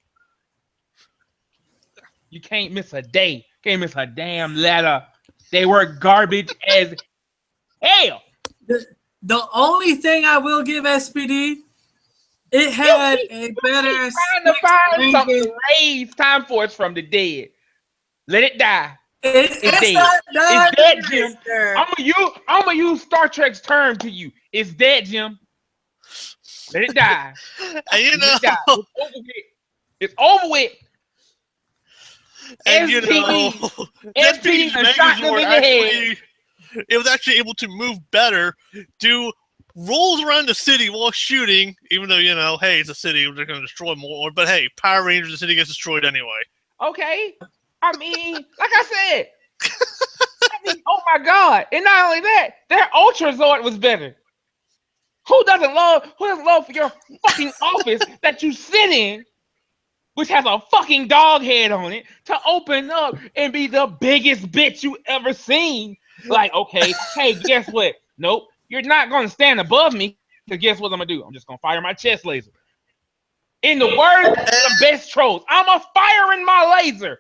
S2: You can't miss a day. Can't miss a damn letter. They were garbage as hell.
S1: The only thing I will give SPD, it had a better.
S2: Trying to find something to raise Time Force from the dead. Let it die.
S1: It's
S2: dead.
S1: Not
S2: it's dead, Jim. I'm gonna use Star Trek's term to you. It's dead, Jim. Let it die.
S3: And you know,
S2: it's over with.
S3: And you know, SPD's Megazord actually, it was actually able to move better, do rolls around the city while shooting, even though, you know, hey, it's a city, they're going to destroy more, but hey, Power Rangers, the city gets destroyed anyway.
S2: Okay. I mean, like I said, oh my God. And not only that, their Ultra Zord was better. Who doesn't love for your fucking office that you sit in, which has a fucking dog head on it, to open up and be the biggest bitch you ever seen? Like, okay, hey, guess what? Nope, you're not going to stand above me, because guess what I'm going to do? I'm just going to fire my chest laser. In the words of the best trolls, I'm a firing my laser.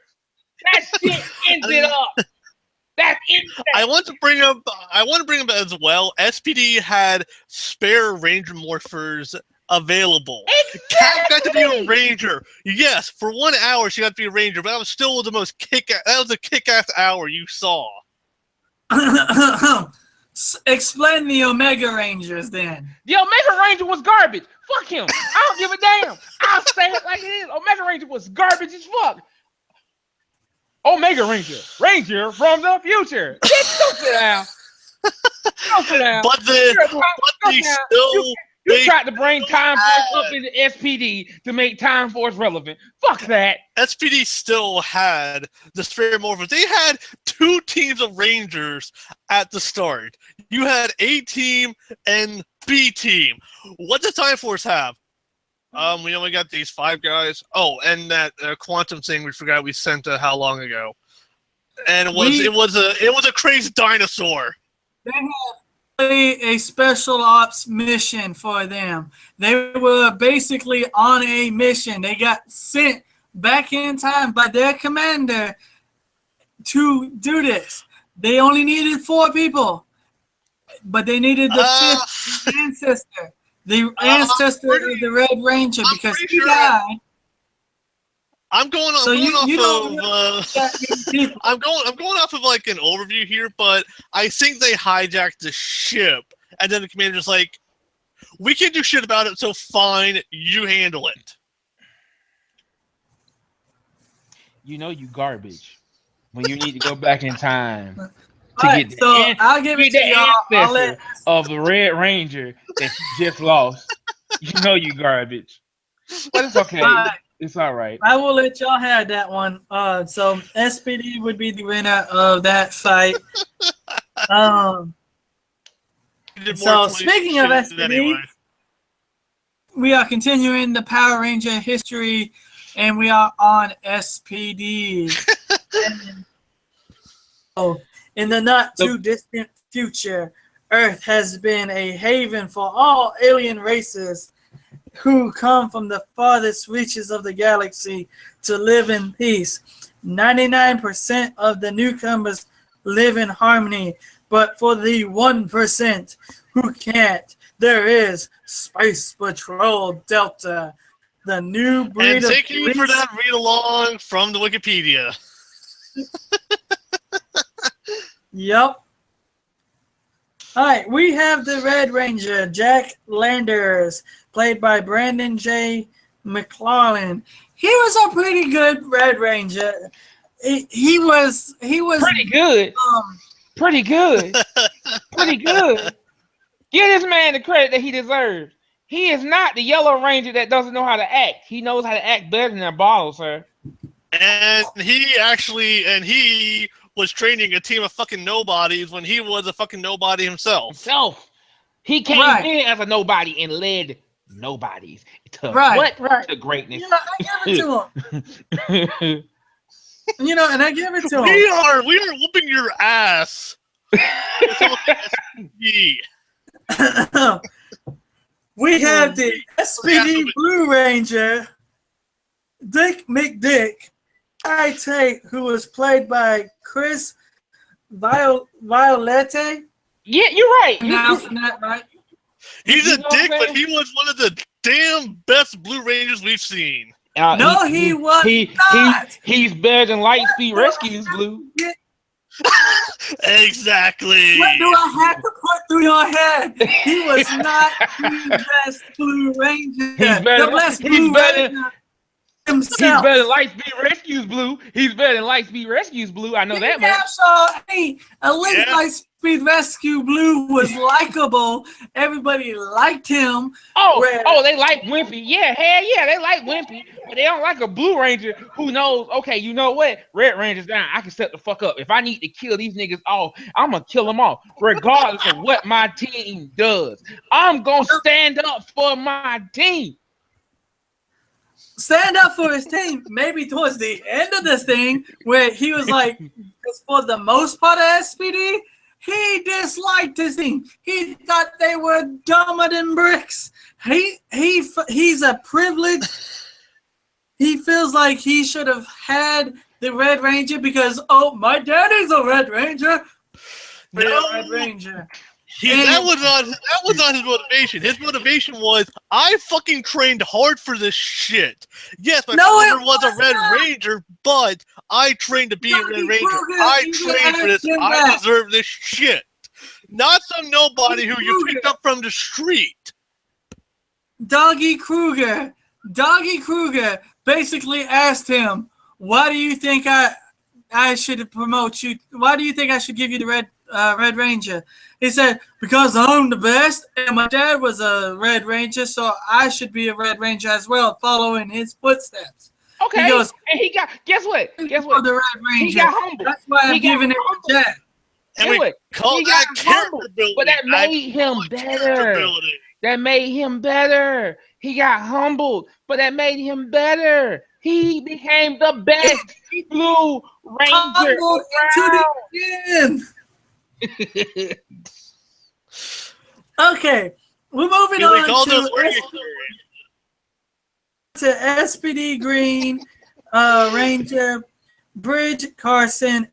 S2: That shit ends it up. That's it.
S3: I want to bring up as well. SPD had spare Ranger morphers available.
S2: Exactly.
S3: Cat got to be a Ranger. Yes, for 1 hour she got to be a Ranger, but that was still the most kick-ass hour you saw.
S1: Explain the Omega Rangers then.
S2: The Omega Ranger was garbage. Fuck him. I don't give a damn. I'll say it like it is. Omega Ranger was garbage as fuck. Omega Ranger from the future. Bitch, don't sit down. Don't sit down.
S3: But
S2: You tried to bring Time Force up into SPD to make Time Force relevant. Fuck that.
S3: SPD still had the spare morphers. They had 2 teams of Rangers at the start. You had A team and B team. What does Time Force have? We only got these 5 guys. Oh, and that quantum thing we forgot we sent how long ago? And it was a crazy dinosaur.
S1: They had a special ops mission for them. They were basically on a mission. They got sent back in time by their commander to do this. They only needed 4 people, but they needed the 5th ancestor. The ancestor of the Red Ranger, because he died.
S3: I'm going off of like an overview here, but I think they hijacked the ship, and then the commander's like, "We can't do shit about it, so fine, you handle it."
S2: You know you garbage when you need to go back in time.
S1: Right, so I'll give it to y'all.
S2: Of the Red Ranger that you just lost. You know you garbage. But it's okay. It's all right.
S1: I will let y'all have that one. So SPD would be the winner of that fight. So speaking of SPD, we are continuing the Power Ranger history, and we are on SPD. In the not too distant future, Earth has been a haven for all alien races who come from the farthest reaches of the galaxy to live in peace. 99% of the newcomers live in harmony, but for the 1% who can't, there is Space Patrol Delta, the new breed
S3: and thank you for that read-along from the Wikipedia.
S1: Yep. All right, we have the Red Ranger, Jack Landers, played by Brandon J. McLaren. He was a pretty good Red Ranger. he was
S2: pretty good. Pretty good. Pretty good. Give this man the credit that he deserves. He is not the Yellow Ranger that doesn't know how to act. He knows how to act better than a bottle, sir.
S3: And he was training a team of fucking nobodies when he was a fucking nobody himself.
S2: He came in as a nobody and led nobodies to to greatness.
S1: You know, I give it to him. You know, and I give it to him.
S3: We are whooping your ass.
S1: We have the SPD Blue Ranger, Dick McDick, who was played by Chris Violette.
S2: Yeah, you're right.
S1: Pronouncing that right?
S3: He's a dick, but he was one of the damn best Blue Rangers we've seen.
S1: No, he was not.
S2: He's better than Lightspeed Rescues, Blue.
S3: Exactly.
S1: What do I have to put through your head? He was not the best Blue Ranger.
S2: He's better than Lightspeed Rescues, Blue. He's better than Lightspeed Rescues, Blue. I know that much.
S1: At least Lightspeed Rescue Blue was likable. Everybody liked him.
S2: They like Wimpy. Yeah, hell yeah, they like Wimpy. But they don't like a Blue Ranger who knows, okay, you know what? Red Ranger's down. I can set the fuck up. If I need to kill these niggas off, I'm going to kill them off, regardless of what my team does. I'm going to stand up for my team.
S1: Stand up for his team. Maybe towards the end of this thing, where he was like, for the most part of SPD, he disliked his team. He thought they were dumber than bricks. He's a privileged. He feels like he should have had the Red Ranger because my daddy's a Red Ranger. Red Ranger.
S3: That was not his motivation. His motivation was, I fucking trained hard for this shit. Yes, my father was a Red Ranger, but I trained to be a Red Ranger. I trained for this. I deserve this shit. Not some nobody who you picked up from the street.
S1: Doggy Kruger basically asked him, why do you think I should promote you? Why do you think I should give you the Red Ranger? He said, because I'm the best, and my dad was a Red Ranger, so I should be a Red Ranger as well, following his footsteps.
S2: Okay,
S1: he goes,
S2: and he got, guess what?
S1: The Red Ranger.
S2: He got humble.
S1: That's why I'm giving it to Dad.
S3: And we call that character building.
S2: But that made him better. That made him better. He got humbled, but that made him better. He became the best Blue Ranger
S1: around. Okay, we're moving on to SPD Green Ranger Bridge Carson,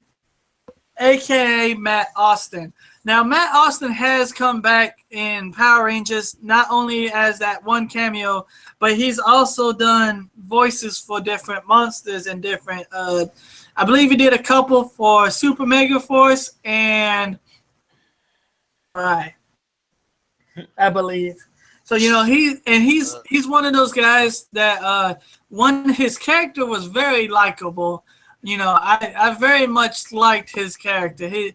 S1: aka Matt Austin. Now, Matt Austin has come back in Power Rangers, not only as that one cameo, but he's also done voices for different monsters and different. I believe he did a couple for Super Mega Force and I believe. So he's one of those guys that his character was very likable. I very much liked his character. He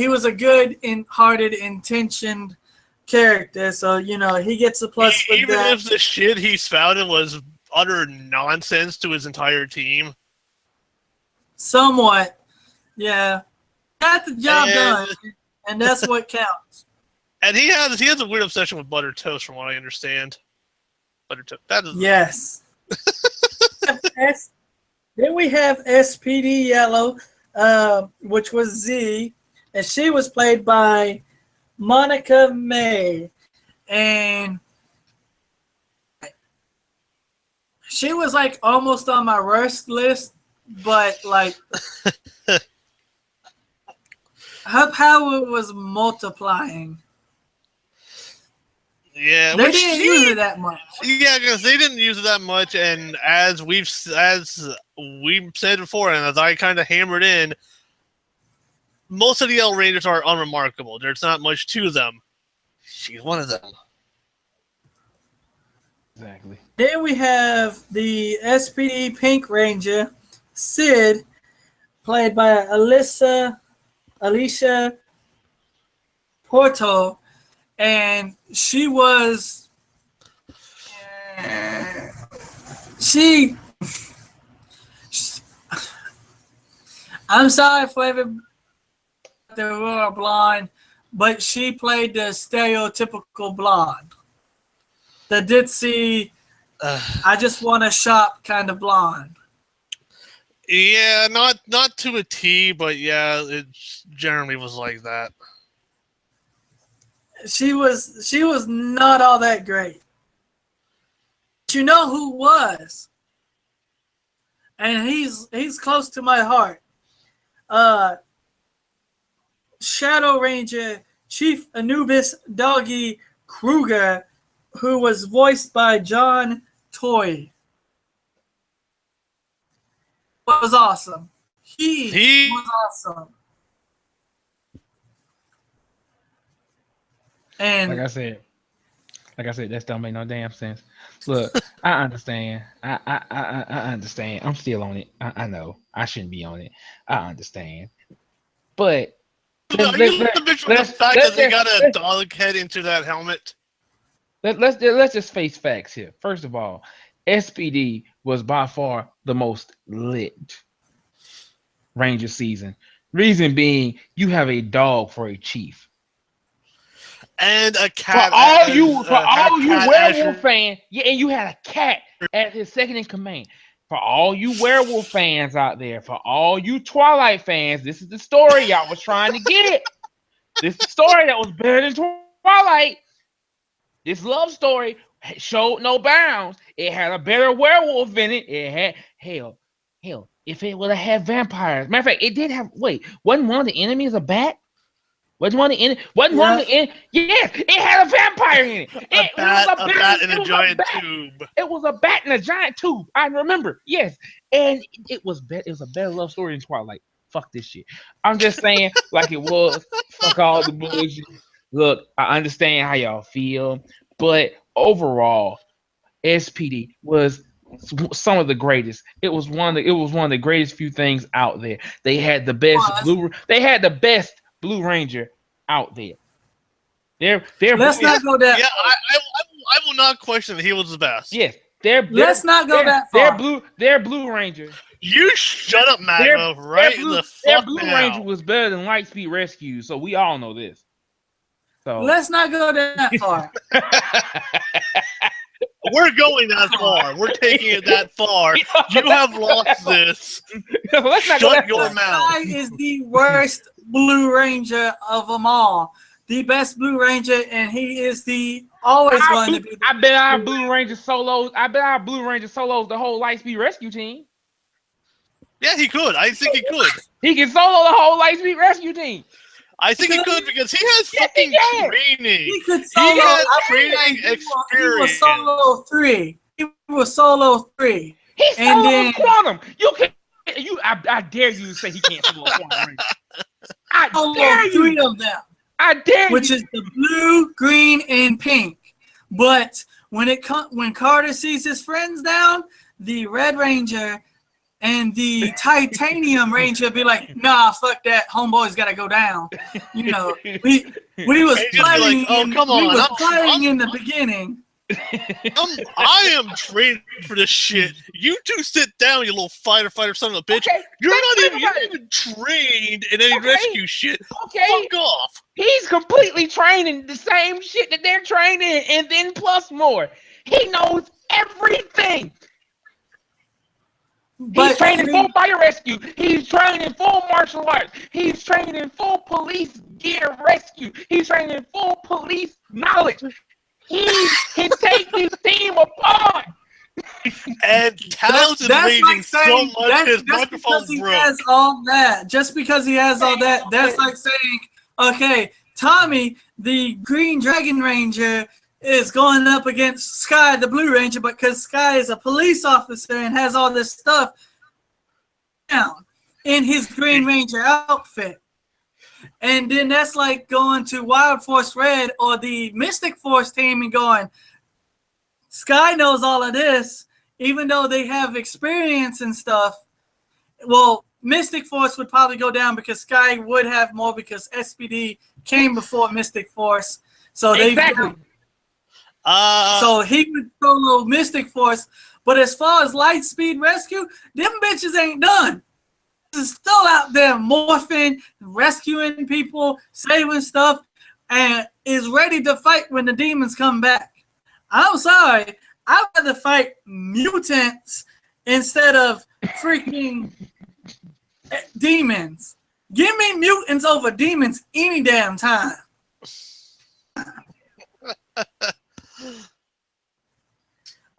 S1: was a good-hearted, intentioned character. So he gets a plus for that.
S3: Even if the shit he spouted was utter nonsense to his entire team.
S1: Somewhat, yeah. Got the job done, and that's what counts.
S3: And he has a weird obsession with buttered toast, from what I understand. Buttered toast. That is
S1: yes. Then we have SPD Yellow, which was Z, and she was played by Monica May, and she was like almost on my worst list. But like, her power was multiplying.
S3: Yeah,
S1: they didn't use it that much.
S3: Yeah, because they didn't use it that much, and as we've said before, and as I kind of hammered in, most of the Yellow Rangers are unremarkable. There's not much to them. She's one of them.
S2: Exactly.
S1: Then we have the SPD Pink Ranger, Sid, played by Alicia Porto, and she was I'm sorry for everybody that were blind, but she played the stereotypical blonde, the ditzy, I just want to shop kind of blonde.
S3: Yeah, not to a T, but yeah, it generally was like that.
S1: She was not all that great. But you know who was? And he's close to my heart. Shadow Ranger Chief Anubis Doggy Kruger, who was voiced by John Toy. Was awesome. He was awesome. And
S2: like I said, that don't make no damn sense. Look, I understand. I understand. I'm still on it. I know I shouldn't be on it. I understand. But
S3: are you the bitch from the fact that they got a dog head into that helmet?
S2: Let's just face facts here. First of all, SPD was by far the most lit Ranger season. Reason being, you have a dog for a chief.
S3: And a cat.
S2: For all you werewolf fans, yeah, and you had a cat as his second in command. For all you werewolf fans out there, for all you Twilight fans, this is the story y'all was trying to get. This is the story that was better than Twilight. This love story showed no bounds. It had a better werewolf in it. It had hell. If it would have had vampires, matter of fact, it did have. Wait, wasn't one of the enemies a bat? Wasn't one of the Yes, it had a vampire in it.
S3: A bat in a giant tube.
S2: It was a bat in a giant tube. I remember. Yes, and it was better. It was a better love story than Twilight. Fuck this shit. I'm just saying, like it was. Fuck all the bullshit. Look, I understand how y'all feel, but overall, SPD was some of the greatest. It was one of the greatest few things out there. They had the best Blue Ranger out there.
S1: Let's not go that.
S3: Yeah, I will not question that he was the best.
S2: Yes,
S1: let's not go that far.
S2: Their Blue Ranger.
S3: You shut up, Magma.
S2: Their Blue Ranger was better than Lightspeed Rescue, so we all know this. So
S1: let's not go that far.
S3: We're going that far. We're taking it that far. You have lost this. Shut your mouth.
S1: Sky is the worst Blue Ranger of them all. The best Blue Ranger, and he is always going to be.
S2: I bet our Blue Ranger solos the whole Lightspeed Rescue team.
S3: Yeah, he could. I think he could.
S2: He can solo the whole Lightspeed Rescue team.
S3: I think he could because he has fucking training.
S1: He could solo.
S3: He has training experience.
S1: He was solo 3.
S2: He soloed Quantum. I dare you to say he can't solo Quantum. I dare you.
S1: 3 of them.
S2: I dare you.
S1: Which is the blue, green, and pink. But when Carter sees his friends down, the Red Ranger and the Titanium Ranger be like, nah, fuck that. Homeboy's got to go down. You know, we was playing.
S3: Like, oh, come on.
S1: We was playing in the beginning.
S3: I am trained for this shit. You two sit down, you little fighter son of a bitch.
S2: Okay,
S3: you're not even trained in any rescue shit.
S2: Okay.
S3: Fuck off.
S2: He's completely trained in the same shit that they're trained in, and then plus more. He knows everything. He's trained in full fire rescue. He's trained in full martial arts. He's trained in full police gear rescue. He's trained in full police knowledge. He can take his team apart.
S3: And Talos is raging so much his microphone broke.
S1: Has all that. Just because he has all that, that's like saying, okay, Tommy, the Green Dragon Ranger, is going up against Sky, the Blue Ranger, but because Sky is a police officer and has all this stuff down in his Green Ranger outfit. And then that's like going to Wild Force Red or the Mystic Force team and going, Sky knows all of this, even though they have experience and stuff. Well, Mystic Force would probably go down because Sky would have more because SPD came before Mystic Force. So
S2: Exactly.
S1: So he would solo Mystic Force. But as far as Lightspeed Rescue, them bitches ain't done. Is still out there morphing, rescuing people, saving stuff, and is ready to fight when the demons come back. I'm sorry, I'd rather fight mutants instead of freaking demons. Give me mutants over demons any damn time.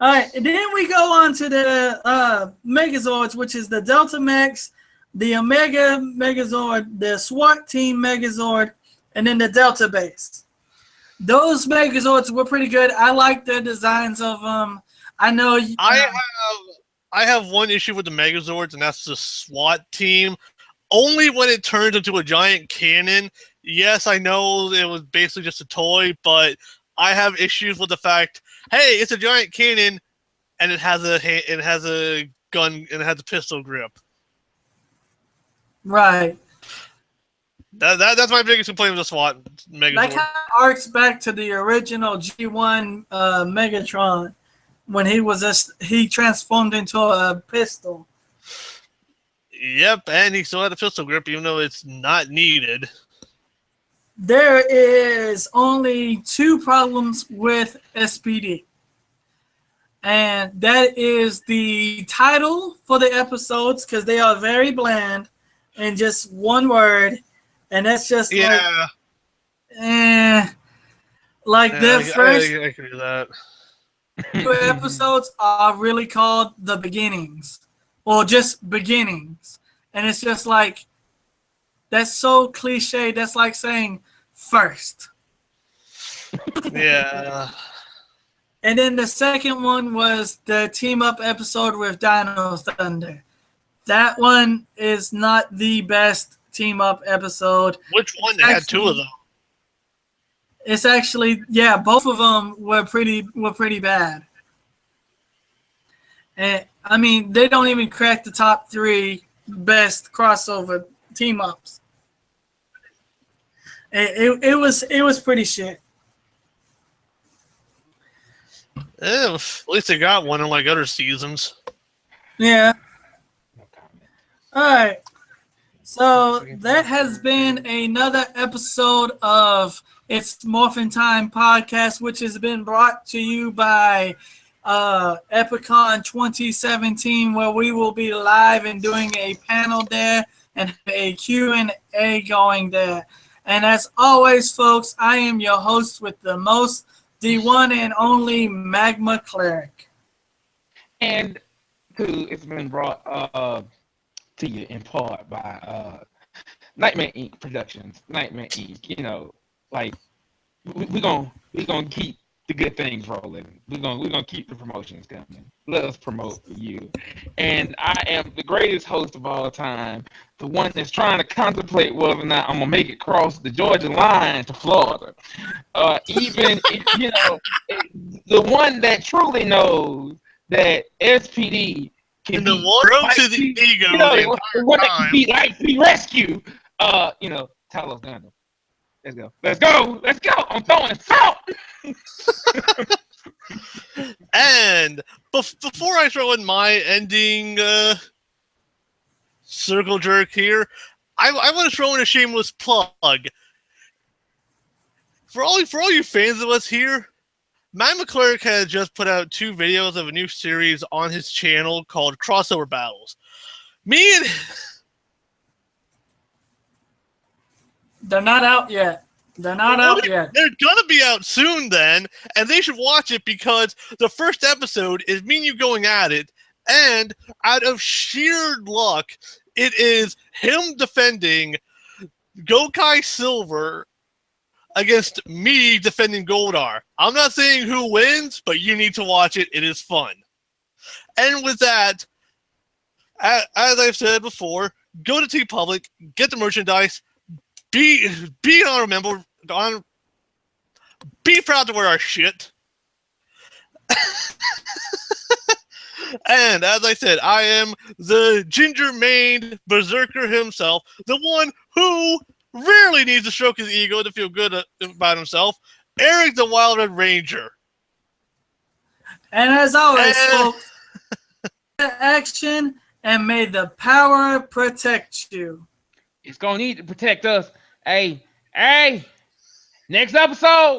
S1: All right, and then we go on to the Megazords, which is the Delta Mechs, the Omega Megazord, the SWAT Team Megazord, and then the Delta Base. Those Megazords were pretty good. I like the designs of them. I know.
S3: I have one issue with the Megazords, and that's the SWAT team. Only when it turns into a giant cannon. Yes, I know it was basically just a toy, but I have issues with the fact, hey, it's a giant cannon, and it has a gun and it has a pistol grip.
S1: Right.
S3: That's my biggest complaint with the SWAT Megazord.
S1: That kind of arcs back to the original G1 Megatron when he transformed into a pistol.
S3: Yep, and he still had a pistol grip even though it's not needed.
S1: There is only 2 problems with SPD. And that is the title for the episodes because they are very bland and just one word. And that's just like the first
S3: I agree with that.
S1: 2 episodes are really called The Beginnings. Or just Beginnings. And it's just like, that's so cliche. That's like saying first.
S3: Yeah.
S1: And then the second one was the team up episode with Dino Thunder. That one is not the best team up episode.
S3: Which one? They had 2 of them.
S1: It's actually, yeah, both of them were pretty bad. And I mean, they don't even crack the top 3 best crossover team ups. It was pretty shit.
S3: At least they got one unlike other seasons.
S1: Yeah. All right. So that has been another episode of It's Morphin Time podcast, which has been brought to you by Epicon 2017, where we will be live and doing a panel there and a Q&A going there. And as always, folks, I am your host with the most, the one and only Magma Cleric.
S2: And it's been brought to you in part by Nightmare Inc. Productions. Nightmare Inc. You know, like we're gonna keep the good things rolling. We're gonna keep the promotions coming. Let us promote you. And I am the greatest host of all time, the one that's trying to contemplate whether or not I'm gonna make it cross the Georgia line to Florida. Even you know, the one that truly knows that SPD can
S3: and the one to the ego.
S2: You know, the one that can be Lightspeed Rescue. You know, Talos Gundam. Let's go. I'm throwing salt.
S3: And before I throw in my ending circle jerk here, I want to throw in a shameless plug. For all you fans of us here, Magma Cleric has just put out 2 videos of a new series on his channel called Crossover Battles.
S1: They're not out yet. They're gonna
S3: be out soon then, and they should watch it because the first episode is me and you going at it, and out of sheer luck, it is him defending Gokai Silver against me defending Goldar. I'm not saying who wins, but you need to watch it. It is fun. And with that, as I've said before, go to TeePublic, get the merchandise, be an honorable member, be proud to wear our shit. And as I said, I am the ginger-maned berserker himself, the one who rarely needs to stroke his ego to feel good about himself, Eric the Wild Red Ranger.
S1: And as always, folks, action, and may the power protect you.
S2: It's gonna need to protect us. Hey, next episode.